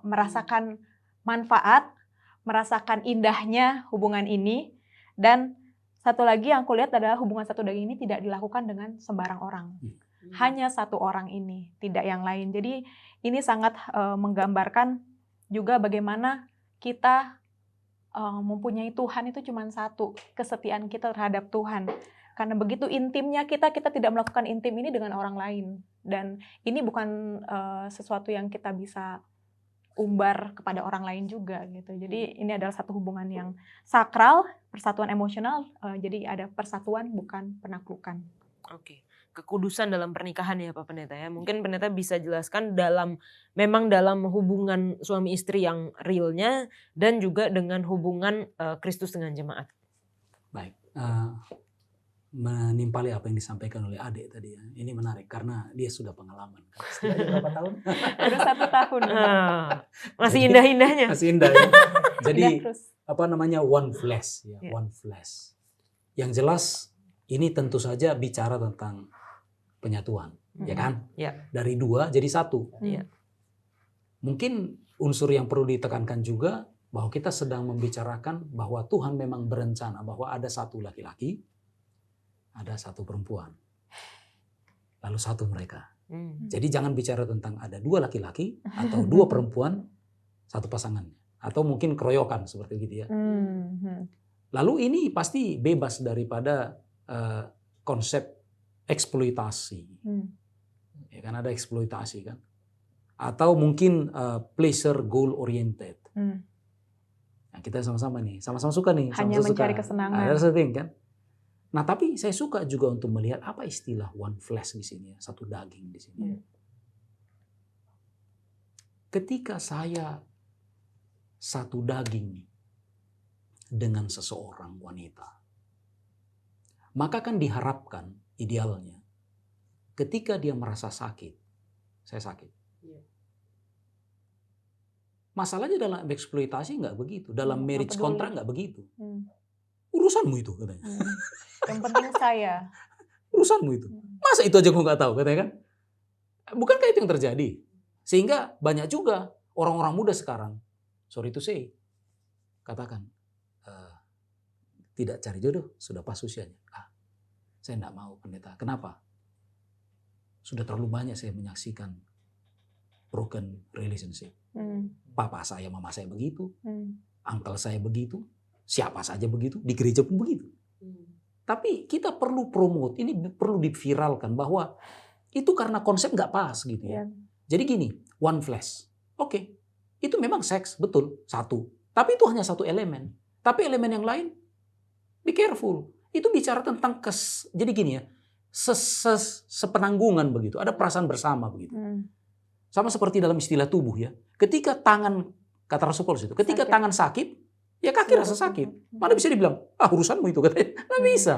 merasakan manfaat, merasakan indahnya hubungan ini. Dan satu lagi yang aku lihat adalah hubungan satu daging ini tidak dilakukan dengan sembarang orang. Hanya satu orang ini, tidak yang lain. Jadi ini sangat menggambarkan juga bagaimana kita mempunyai Tuhan itu cuma satu, kesetiaan kita terhadap Tuhan. Karena begitu intimnya kita tidak melakukan intim ini dengan orang lain. Dan ini bukan sesuatu yang kita bisa umbar kepada orang lain juga gitu. Jadi ini adalah satu hubungan yang sakral, persatuan emosional. Jadi ada persatuan bukan penaklukan. Oke. Kekudusan dalam pernikahan ya Pak Pendeta ya. Mungkin Pendeta bisa jelaskan memang dalam hubungan suami istri yang realnya dan juga dengan hubungan Kristus dengan jemaat. Baik. Menimpali apa yang disampaikan oleh Adik tadi ya. Ini menarik karena dia sudah pengalaman. Setidaknya berapa tahun? Baru 1 tahun. Masih indah-indahnya. Masih indah ya. Jadi one flesh ya, one flesh. Yang jelas ini tentu saja bicara tentang penyatuan, ya kan? Ya. Dari 2 jadi 1. Ya. Mungkin unsur yang perlu ditekankan juga bahwa kita sedang membicarakan bahwa Tuhan memang berencana bahwa ada 1 laki-laki, ada 1 perempuan, lalu 1 mereka. Jadi jangan bicara tentang ada 2 laki-laki atau 2 perempuan, 1 pasangan. Atau mungkin keroyokan seperti gitu ya. Lalu ini pasti bebas daripada konsep eksploitasi. Ya kan ada eksploitasi kan. Atau mungkin pleasure goal oriented. Nah, kita sama-sama nih, sama-sama suka nih. Hanya sama-sama mencari suka. kesenangan. Ada setting kan. Nah tapi saya suka juga untuk melihat apa istilah one flesh di sini, satu daging di sini. Ketika saya satu daging dengan seseorang wanita, maka kan diharapkan idealnya ketika dia merasa sakit, saya sakit. Masalahnya dalam eksploitasi nggak begitu, dalam marriage kontrak nggak begitu. Urusanmu itu katanya. Yang penting saya. Urusanmu itu. Masa itu aja gue nggak tahu katanya kan? Bukankah itu yang terjadi? Sehingga banyak juga orang-orang muda sekarang, sorry to say, katakan tidak cari jodoh, sudah pas usianya. Saya enggak mau pendeta. Kenapa? Sudah terlalu banyak saya menyaksikan broken relationship. Papa saya, mama saya begitu, uncle saya begitu, siapa saja begitu, di gereja pun begitu. Tapi kita perlu promote, ini perlu diviralkan bahwa itu karena konsep nggak pas gitu ya. Jadi gini, one flesh, oke, itu memang seks betul satu, tapi itu hanya satu elemen. Tapi elemen yang lain, be careful. Itu bicara tentang jadi gini ya, sepenanggungan begitu, ada perasaan bersama begitu. Sama seperti dalam istilah tubuh ya. Ketika tangan, kata Rasul Paulus itu, ketika tangan sakit, ya kaki rasa sakit. Mana bisa dibilang, urusanmu itu katanya. Nggak bisa.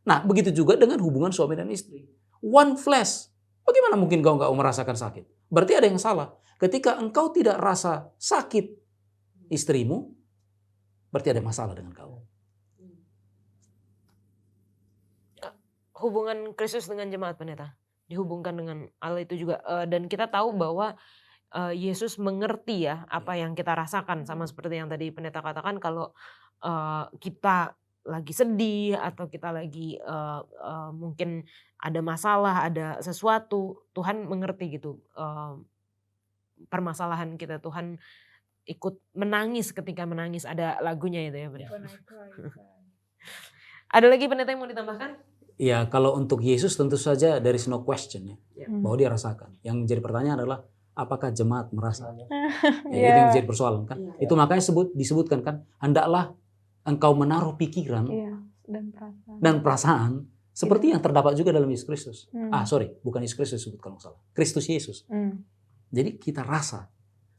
Nah begitu juga dengan hubungan suami dan istri. One flesh. Bagaimana mungkin kau nggak merasakan sakit? Berarti ada yang salah. Ketika engkau tidak rasa sakit istrimu, berarti ada masalah dengan kau. Hubungan Kristus dengan jemaat pendeta dihubungkan dengan Allah itu juga. Dan kita tahu bahwa Yesus mengerti ya apa yang kita rasakan, sama seperti yang tadi pendeta katakan, kalau kita lagi sedih atau kita lagi mungkin ada masalah, ada sesuatu, Tuhan mengerti gitu permasalahan kita. Tuhan ikut menangis ketika menangis, ada lagunya itu ya pendeta. Ada lagi pendeta yang mau ditambahkan? Ya kalau untuk Yesus tentu saja there is no question ya, bahwa dia rasakan. Yang menjadi pertanyaan adalah apakah jemaat merasa? Ya, itu yang menjadi persoalan kan. Itu makanya disebutkan kan, hendaklah engkau menaruh pikiran dan perasaan seperti yang terdapat juga dalam Yesus Kristus. Bukan Yesus Kristus disebut kalau salah. Kristus Yesus. Jadi kita rasa.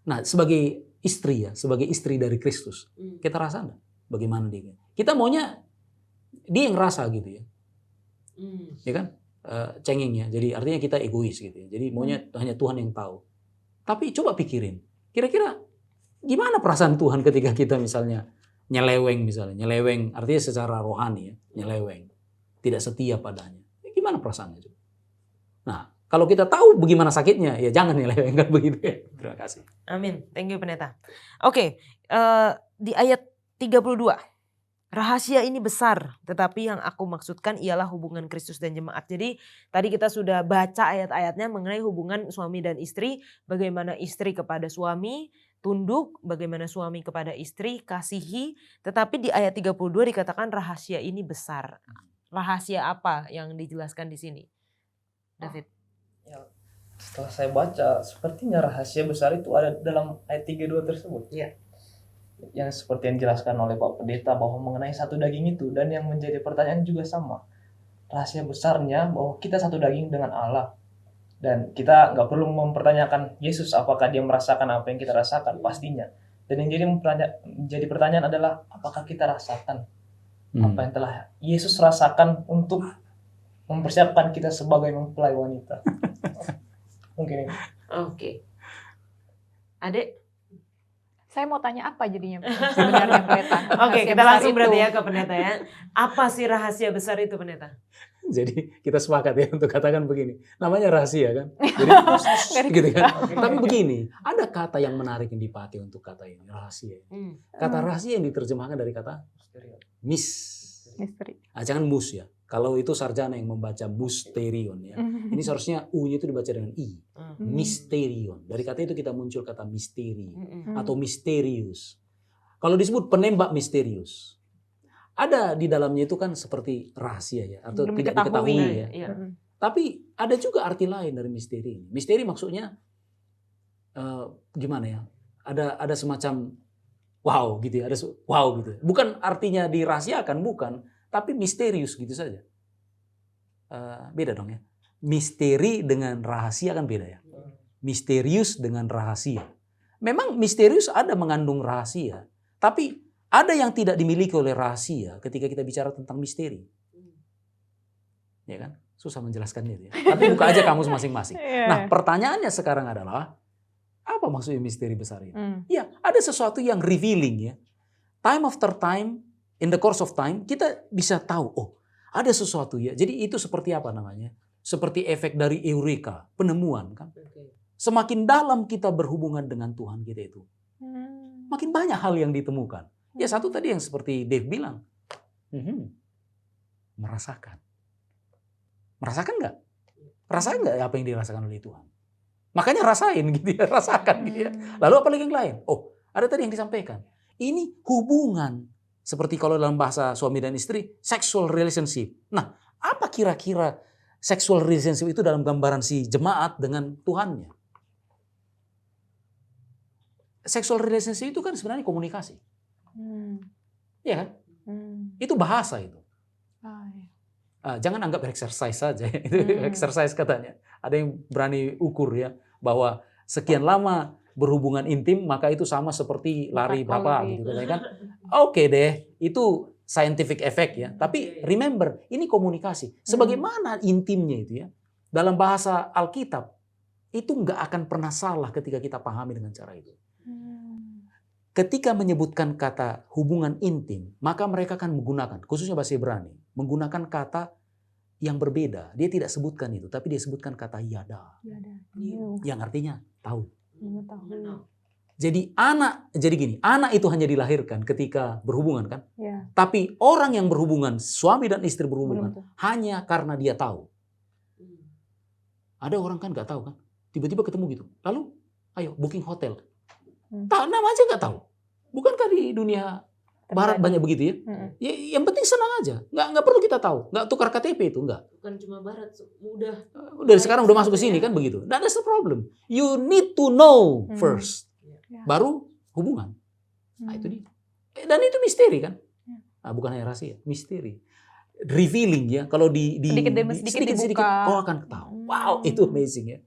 Nah sebagai istri ya, sebagai istri dari Kristus, kita rasa enggak bagaimana dia? Kita maunya dia yang rasa gitu ya. Ya kan? Cengengnya. Jadi artinya kita egois gitu ya. Jadi maunya hanya Tuhan yang tahu. Tapi coba pikirin, kira-kira gimana perasaan Tuhan ketika kita misalnya nyeleweng artinya secara rohani ya, nyeleweng, tidak setia padanya. Gimana perasaannya itu? Nah, kalau kita tahu bagaimana sakitnya, ya jangan nyeleweng kan begitu ya. Terima kasih. Amin. Thank you pendeta. Oke, di ayat 32. Rahasia ini besar, tetapi yang aku maksudkan ialah hubungan Kristus dan jemaat. Jadi tadi kita sudah baca ayat-ayatnya mengenai hubungan suami dan istri, bagaimana istri kepada suami tunduk, bagaimana suami kepada istri kasihi. Tetapi di ayat 32 dikatakan rahasia ini besar. Rahasia apa yang dijelaskan di sini, David? Ya, setelah saya baca, sepertinya rahasia besar itu ada dalam ayat 32 tersebut. Iya. Yang seperti yang dijelaskan oleh Pak Pendeta bahwa mengenai satu daging itu, dan yang menjadi pertanyaan juga sama. Rahasia besarnya bahwa kita satu daging dengan Allah. Dan kita nggak perlu mempertanyakan Yesus apakah dia merasakan apa yang kita rasakan, pastinya. Dan yang jadi pertanyaan adalah apakah kita rasakan apa yang telah Yesus rasakan untuk mempersiapkan kita sebagai mempelai wanita. Mungkin ini. Oke. Adik? Saya mau tanya apa jadinya sebenarnya pendeta? Oke, kita langsung berarti ya ke pendeta ya. Apa sih rahasia besar itu pendeta? Jadi kita sepakat ya untuk katakan begini. Namanya rahasia kan. Jadi gitu kan. Tapi begini, ada kata yang menarik yang dipakai untuk kata ini, rahasia. Kata rahasia yang diterjemahkan dari kata misteri. Jangan mus ya. Kalau itu sarjana yang membaca mysterion ya. Ini seharusnya U-nya itu dibaca dengan I. Mysterion. Dari kata itu kita muncul kata misteri atau misterius. Kalau disebut penembak misterius, ada di dalamnya itu kan seperti rahasia ya, atau Belum tidak diketahui. diketahui ya. Iya. Tapi ada juga arti lain dari misteri ini. Misteri maksudnya gimana ya? Ada semacam wow gitu ya, wow gitu. Bukan artinya dirahasiakan, bukan, tapi misterius gitu saja. Beda dong ya. Misteri dengan rahasia kan beda ya. Misterius dengan rahasia. Memang misterius ada mengandung rahasia, tapi ada yang tidak dimiliki oleh rahasia ketika kita bicara tentang misteri. Ya kan? Susah menjelaskannya itu ya. Tapi buka aja kamus masing-masing. Nah, pertanyaannya sekarang adalah apa maksudnya misteri besar ini? Ya, ada sesuatu yang revealing ya. Time after time, in the course of time, kita bisa tahu, oh ada sesuatu ya. Jadi itu seperti apa namanya? Seperti efek dari eureka, penemuan kan. Semakin dalam kita berhubungan dengan Tuhan kita itu, makin banyak hal yang ditemukan. Ya satu tadi yang seperti Dave bilang, merasakan. Merasakan nggak? Rasain nggak apa yang dirasakan oleh Tuhan? Makanya rasain gitu ya, rasakan gitu ya. Lalu apalagi yang lain? Oh, ada tadi yang disampaikan. Ini hubungan seperti kalau dalam bahasa suami dan istri, sexual relationship. Nah, apa kira-kira sexual relationship itu dalam gambaran si jemaat dengan Tuhannya? Sexual relationship itu kan sebenarnya komunikasi. Iya kan? Itu bahasa itu. Jangan anggap exercise saja. Itu exercise katanya. Ada yang berani ukur ya bahwa sekian lama berhubungan intim maka itu sama seperti lari berapa gitu kan. Oke deh, itu scientific effect ya. Tapi remember, ini komunikasi. Sebagaimana intimnya itu ya. Dalam bahasa Alkitab itu nggak akan pernah salah ketika kita pahami dengan cara itu. Ketika menyebutkan kata hubungan intim, maka mereka akan menggunakan, khususnya bahasa Ibrani, menggunakan kata yang berbeda. Dia tidak sebutkan itu, tapi dia sebutkan kata yada. Yang artinya tahu. Jadi anak itu hanya dilahirkan ketika berhubungan kan? Ya. Tapi orang yang berhubungan, suami dan istri berhubungan, hanya karena dia tahu. Ada orang kan nggak tahu kan? Tiba-tiba ketemu gitu. Lalu, ayo booking hotel. Nama aja nggak tahu. Bukankah di dunia Barat banyak begitu ya? Yang penting senang aja. Nggak perlu kita tahu. Nggak tukar KTP itu, nggak. Bukan cuma Barat, udah. Udah sekarang udah masuk ke sini kan begitu. That's the problem. You need to know first. Baru hubungan. Nah itu dia. Dan itu misteri kan? Nah, bukan hanya rahasia, misteri. Revealing ya. Kalau sedikit demi sedikit dibuka. kau akan tahu. Wow, itu amazing ya.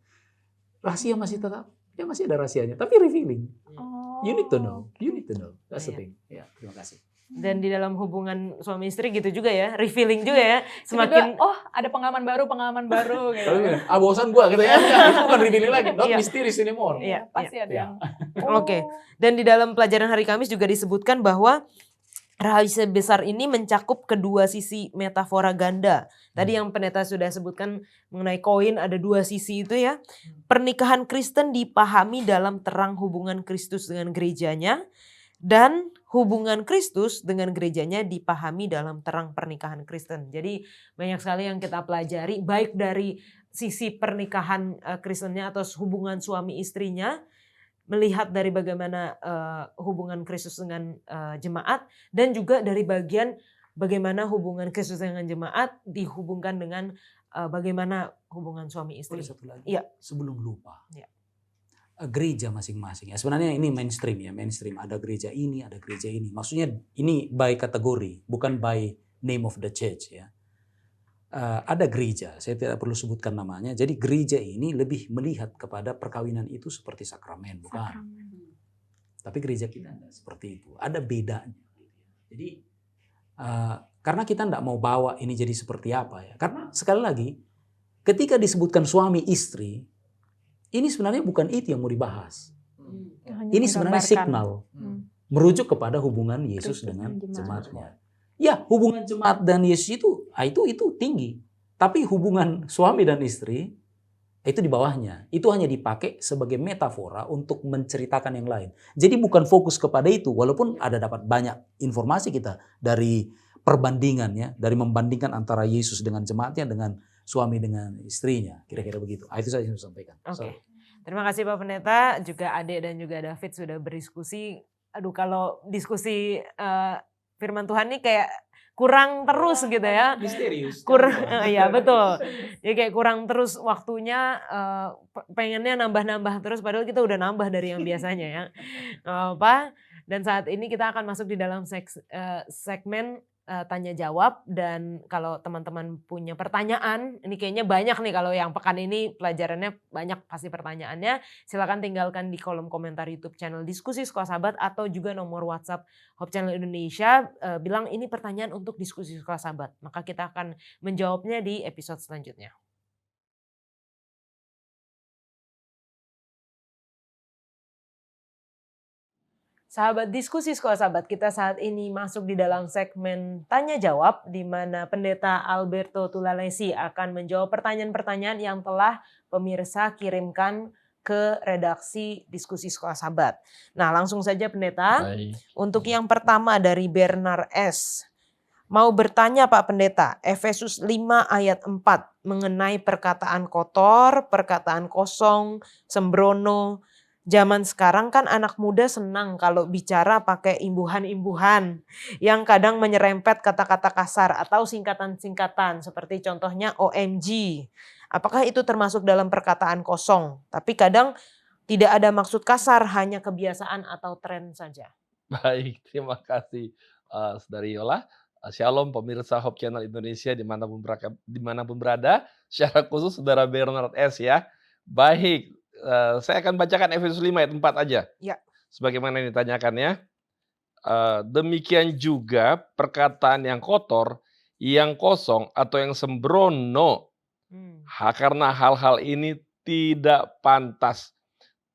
Rahasia masih tetap. Ya masih ada rahasianya, tapi revealing. You need to know. You need to know. That's the thing. Ya, terima kasih. Dan di dalam hubungan suami istri gitu juga ya, revealing juga ya. Semakin ada pengalaman baru gitu. Bosan gua gitu ya. Itu bukan revealing lagi, not mysterious anymore. Iya, Pasti ada yang. Oke. Dan di dalam pelajaran hari Kamis juga disebutkan bahwa rahasia besar ini mencakup kedua sisi metafora ganda. Tadi yang pendeta sudah sebutkan mengenai koin ada dua sisi itu ya. Pernikahan Kristen dipahami dalam terang hubungan Kristus dengan gerejanya. Dan hubungan Kristus dengan gerejanya dipahami dalam terang pernikahan Kristen. Jadi banyak sekali yang kita pelajari baik dari sisi pernikahan Kristennya atau hubungan suami istrinya. Melihat dari bagaimana hubungan Kristus dengan jemaat dan juga dari bagian bagaimana hubungan Kristus dengan jemaat dihubungkan dengan bagaimana hubungan suami istri. Satu lagi, Sebelum sebelum lupa. Gereja masing-masing ya. Sebenarnya ini mainstream ya, mainstream. Ada gereja ini, ada gereja ini. Maksudnya ini by kategori, bukan by name of the church ya. Ada gereja, saya tidak perlu sebutkan namanya. Jadi gereja ini lebih melihat kepada perkawinan itu seperti sakramen, bukan? Tapi gereja kita tidak seperti itu. Ada bedanya. Jadi karena kita tidak mau bawa ini jadi seperti apa ya. Karena sekali lagi, ketika disebutkan suami istri, ini sebenarnya bukan itu yang mau dibahas. Ini sebenarnya signal merujuk kepada hubungan Yesus dengan jemaatnya. Ya, hubungan jemaat dan Yesus itu tinggi. Tapi hubungan suami dan istri itu di bawahnya. Itu hanya dipakai sebagai metafora untuk menceritakan yang lain. Jadi bukan fokus kepada itu. Walaupun ada dapat banyak informasi kita dari perbandingannya dari membandingkan antara Yesus dengan jemaatnya dengan suami dengan istrinya, kira-kira begitu. Itu saja yang saya sampaikan. Oke. Terima kasih Pak Pendeta, juga Ade dan juga David sudah berdiskusi. Aduh, kalau diskusi firman Tuhan ini kayak kurang terus gitu ya. Misterius. Iya betul. Jadi kayak kurang terus waktunya, pengennya nambah-nambah terus padahal kita udah nambah dari yang biasanya ya. Apa? Dan saat ini kita akan masuk di dalam segmen tanya jawab, dan kalau teman-teman punya pertanyaan, ini kayaknya banyak nih kalau yang pekan ini pelajarannya banyak pasti pertanyaannya, silakan tinggalkan di kolom komentar YouTube channel Diskusi Sekolah Sahabat atau juga nomor WhatsApp Hope Channel Indonesia, bilang ini pertanyaan untuk Diskusi Sekolah Sahabat, maka kita akan menjawabnya di episode selanjutnya. Sahabat Diskusi Sekolah Sahabat, kita saat ini masuk di dalam segmen Tanya Jawab, di mana Pendeta Alberto Tulalesi akan menjawab pertanyaan-pertanyaan yang telah pemirsa kirimkan ke redaksi Diskusi Sekolah Sahabat. Nah, langsung saja Pendeta. Baik. Untuk yang pertama dari Bernard S. Mau bertanya Pak Pendeta, Efesus 5 ayat 4 mengenai perkataan kotor, perkataan kosong, sembrono. Zaman sekarang kan anak muda senang kalau bicara pakai imbuhan-imbuhan yang kadang menyerempet kata-kata kasar atau singkatan-singkatan seperti contohnya OMG. Apakah itu termasuk dalam perkataan kosong? Tapi kadang tidak ada maksud kasar, hanya kebiasaan atau tren saja. Baik, terima kasih Saudari Yola. Shalom pemirsa Hope Channel Indonesia dimanapun berada. Secara khusus Saudara Bernard S ya. Baik, saya akan bacakan Efesus 5 ayat 4 aja. Ya. Sebagaimana yang ditanyakan ya. Demikian juga perkataan yang kotor, yang kosong atau yang sembrono. Karena hal-hal ini tidak pantas.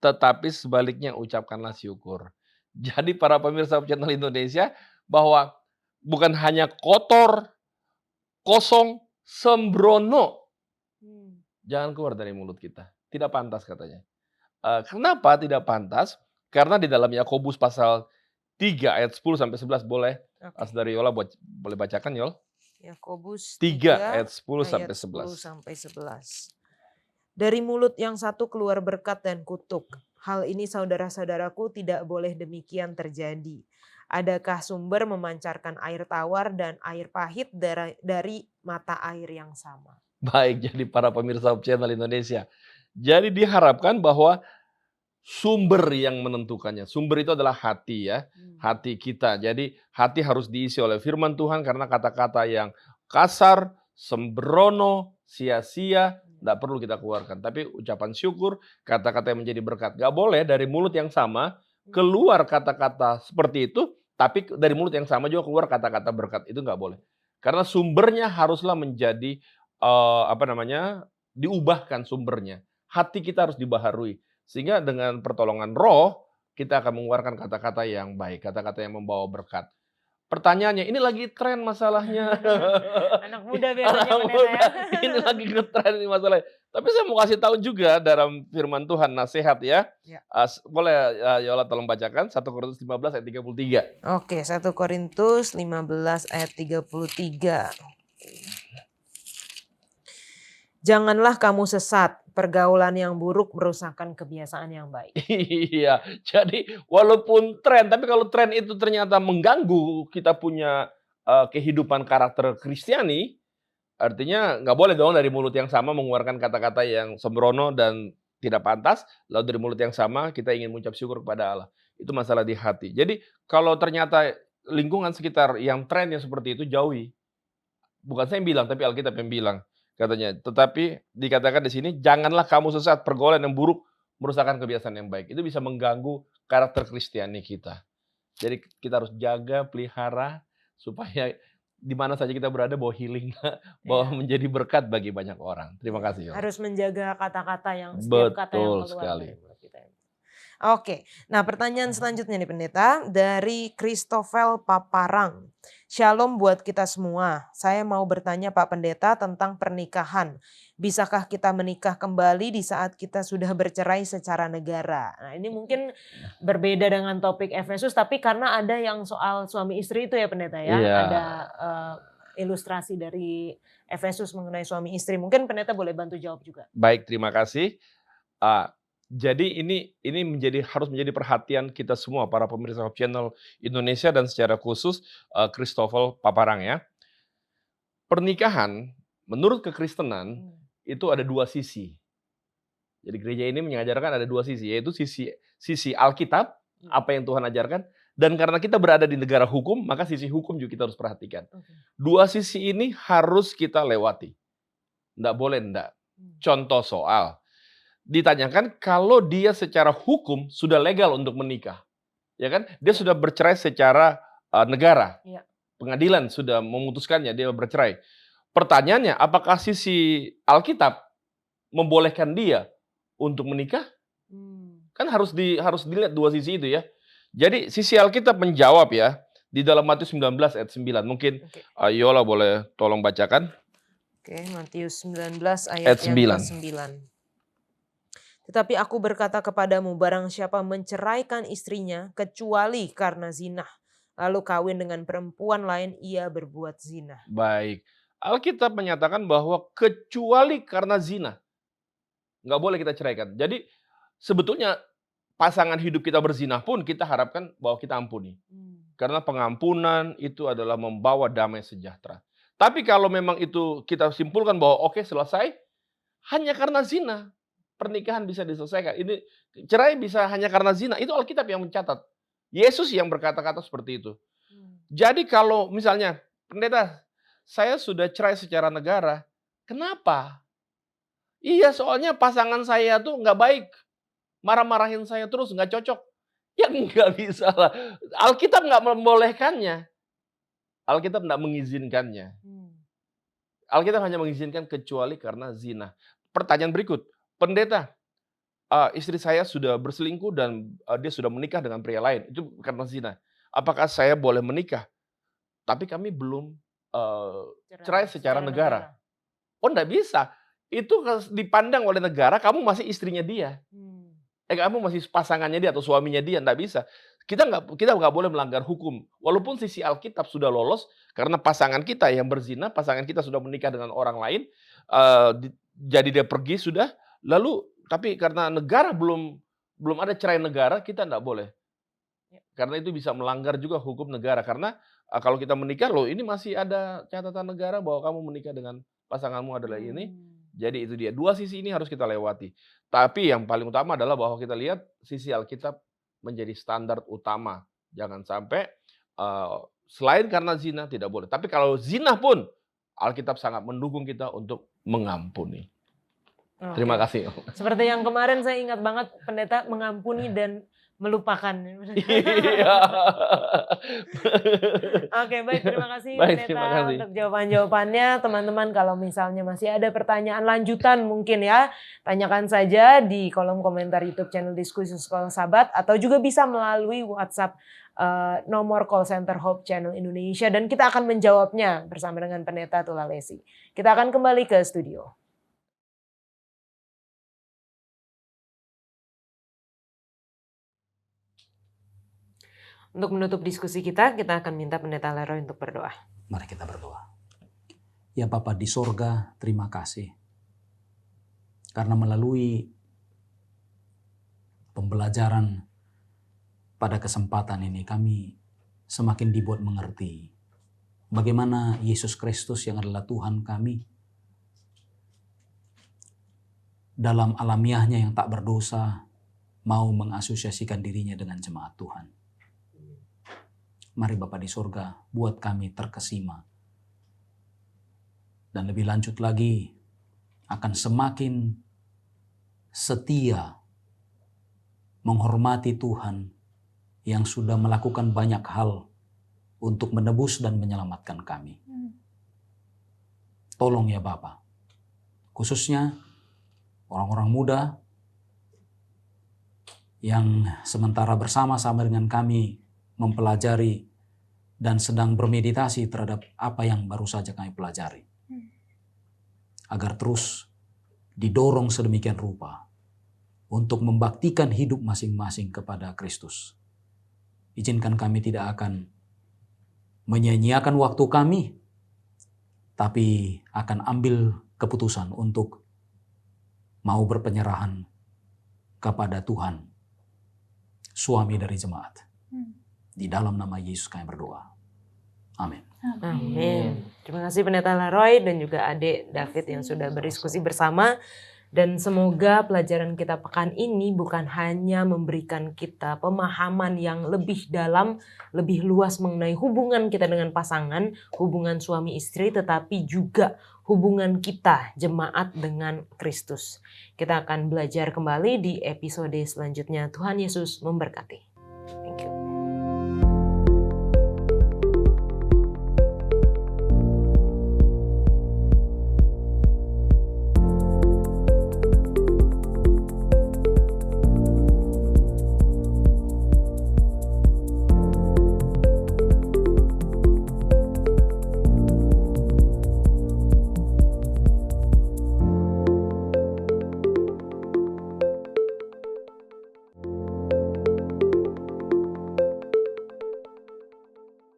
Tetapi sebaliknya ucapkanlah syukur. Jadi para pemirsa Hope Channel Indonesia, bahwa bukan hanya kotor, kosong, sembrono. Jangan keluar dari mulut kita. Tidak pantas katanya. Kenapa tidak pantas? Karena di dalam Yakobus pasal 3 ayat 10 sampai 11 boleh. Saudari Yola boleh bacakan Yol. Yakobus 3 ayat 10 sampai 10 11. sampai 11. Dari mulut yang satu keluar berkat dan kutuk. Hal ini saudara-saudaraku tidak boleh demikian terjadi. Adakah sumber memancarkan air tawar dan air pahit dari mata air yang sama? Baik, jadi para pemirsa Hope Channel Indonesia. Jadi diharapkan bahwa sumber yang menentukannya. Sumber itu adalah hati ya. Hati kita. Jadi hati harus diisi oleh firman Tuhan karena kata-kata yang kasar, sembrono, sia-sia, tidak perlu kita keluarkan. Tapi ucapan syukur, kata-kata yang menjadi berkat. Gak boleh dari mulut yang sama keluar kata-kata seperti itu, tapi dari mulut yang sama juga keluar kata-kata berkat. Itu gak boleh. Karena sumbernya haruslah menjadi, diubahkan sumbernya. Hati kita harus dibaharui. Sehingga dengan pertolongan roh, kita akan mengeluarkan kata-kata yang baik, kata-kata yang membawa berkat. Pertanyaannya, ini lagi tren masalahnya. Anak muda biasanya. Anak muda, ini lagi ngetren ini masalahnya. Tapi saya mau kasih tahu juga dalam firman Tuhan, nasihat ya. Boleh Yola tolong bacakan 1 Korintus 15 ayat 33. Oke, 1 Korintus 15 ayat 33. Janganlah kamu sesat, pergaulan yang buruk merusakkan kebiasaan yang baik. Iya, jadi walaupun tren, tapi kalau tren itu ternyata mengganggu kita punya kehidupan karakter Kristiani, artinya nggak boleh dong dari mulut yang sama mengeluarkan kata-kata yang sembrono dan tidak pantas, lalu dari mulut yang sama kita ingin mengucap syukur kepada Allah. Itu masalah di hati. Jadi kalau ternyata lingkungan sekitar yang tren yang seperti itu, jauhi. Bukan saya yang bilang, tapi Alkitab yang bilang. Katanya, tetapi dikatakan di sini, janganlah kamu sesat, pergaulan yang buruk merusakkan kebiasaan yang baik. Itu bisa mengganggu karakter Kristiani kita. Jadi kita harus jaga, pelihara, supaya di mana saja kita berada bawa healing, bawa menjadi berkat bagi banyak orang. Terima kasih. Harus menjaga kata-kata yang setiap kata yang keluar sekali. Dari mulut kita. Oke, nah pertanyaan selanjutnya nih pendeta dari Christopher Paparang. Shalom buat kita semua. Saya mau bertanya Pak Pendeta tentang pernikahan. Bisakah kita menikah kembali di saat kita sudah bercerai secara negara? Nah ini mungkin berbeda dengan topik Efesus, tapi karena ada yang soal suami istri itu ya pendeta ya. Iya. Ada ilustrasi dari Efesus mengenai suami istri. Mungkin pendeta boleh bantu jawab juga. Baik, terima kasih. Jadi ini harus menjadi perhatian kita semua para pemirsa Hope Channel Indonesia dan secara khusus Christopher Paparang ya. Pernikahan menurut kekristenan itu ada dua sisi. Jadi gereja ini mengajarkan ada dua sisi, yaitu sisi Alkitab, apa yang Tuhan ajarkan, dan karena kita berada di negara hukum, maka sisi hukum juga kita harus perhatikan. Dua sisi ini harus kita lewati. Nggak boleh enggak. Contoh soal, ditanyakan kalau dia secara hukum sudah legal untuk menikah, ya kan? Dia sudah bercerai secara negara, pengadilan sudah memutuskannya dia bercerai. Pertanyaannya, apakah sisi Alkitab membolehkan dia untuk menikah? Kan harus dilihat dua sisi itu ya. Jadi sisi Alkitab menjawab ya di dalam Matius 19 ayat 9. Mungkin Yola boleh tolong bacakan. Oke, Matius 19 ayat yang ke-9. Tetapi aku berkata kepadamu, barang siapa menceraikan istrinya kecuali karena zina, lalu kawin dengan perempuan lain, ia berbuat zina. Baik, Alkitab menyatakan bahwa kecuali karena zina, nggak boleh kita ceraikan. Jadi sebetulnya pasangan hidup kita berzina pun kita harapkan bahwa kita ampuni. Karena pengampunan itu adalah membawa damai sejahtera. Tapi kalau memang itu kita simpulkan bahwa oke, selesai, hanya karena zina, pernikahan bisa diselesaikan. Ini cerai bisa hanya karena zina. Itu Alkitab yang mencatat. Yesus yang berkata-kata seperti itu. Jadi kalau misalnya, pendeta, saya sudah cerai secara negara. Kenapa? Iya, soalnya pasangan saya tuh nggak baik. Marah-marahin saya terus, nggak cocok. Ya nggak bisa lah. Alkitab nggak membolehkannya. Alkitab nggak mengizinkannya. Alkitab hanya mengizinkan kecuali karena zina. Pertanyaan berikut, pendeta, istri saya sudah berselingkuh dan dia sudah menikah dengan pria lain. Itu karena zina. Apakah saya boleh menikah? Tapi kami belum cerai secara negara. Oh, nggak bisa. Itu dipandang oleh negara, kamu masih istrinya dia. Kamu masih pasangannya dia atau suaminya dia, nggak bisa. Kita nggak boleh melanggar hukum. Walaupun sisi Alkitab sudah lolos, karena pasangan kita yang berzina, pasangan kita sudah menikah dengan orang lain, jadi dia pergi sudah, lalu tapi karena negara belum ada cerai negara, kita nggak boleh. Karena itu bisa melanggar juga hukum negara. Karena kalau kita menikah, loh ini masih ada catatan negara bahwa kamu menikah dengan pasanganmu adalah ini. Jadi itu dia. Dua sisi ini harus kita lewati. Tapi yang paling utama adalah bahwa kita lihat sisi Alkitab menjadi standar utama. Jangan sampai selain karena zina tidak boleh. Tapi kalau zina pun Alkitab sangat mendukung kita untuk mengampuni. Terima kasih. Seperti yang kemarin saya ingat banget pendeta mengampuni dan melupakan. Iya. Oke, baik, terima kasih Baik, pendeta terima kasih. untuk jawaban-jawabannya. Teman-teman kalau misalnya masih ada pertanyaan lanjutan mungkin ya, tanyakan saja di kolom komentar YouTube channel Diskusi Sekolah Sabat atau juga bisa melalui WhatsApp nomor call center Hope Channel Indonesia dan kita akan menjawabnya bersama dengan pendeta Tulalesi. Kita akan kembali ke studio. Untuk menutup diskusi kita akan minta pendeta Leroy untuk berdoa. Mari kita berdoa. Ya Bapa di sorga, terima kasih. Karena melalui pembelajaran pada kesempatan ini kami semakin dibuat mengerti bagaimana Yesus Kristus yang adalah Tuhan kami dalam alamiahnya yang tak berdosa mau mengasosiasikan dirinya dengan jemaat Tuhan. Mari Bapa di sorga, buat kami terkesima. Dan lebih lanjut lagi, akan semakin setia menghormati Tuhan yang sudah melakukan banyak hal untuk menebus dan menyelamatkan kami. Tolong ya Bapa, khususnya orang-orang muda yang sementara bersama-sama dengan kami mempelajari dan sedang bermeditasi terhadap apa yang baru saja kami pelajari. Agar terus didorong sedemikian rupa untuk membaktikan hidup masing-masing kepada Kristus. Izinkan kami tidak akan menyia-nyiakan waktu kami, tapi akan ambil keputusan untuk mau berpenyerahan kepada Tuhan, suami dari jemaat. Di dalam nama Yesus kami berdoa. Amin. Amin. Terima kasih Pendeta Laroy dan juga Adik David yang sudah berdiskusi bersama. Dan semoga pelajaran kita pekan ini bukan hanya memberikan kita pemahaman yang lebih dalam, lebih luas mengenai hubungan kita dengan pasangan, hubungan suami istri, tetapi juga hubungan kita jemaat dengan Kristus. Kita akan belajar kembali di episode selanjutnya. Tuhan Yesus memberkati.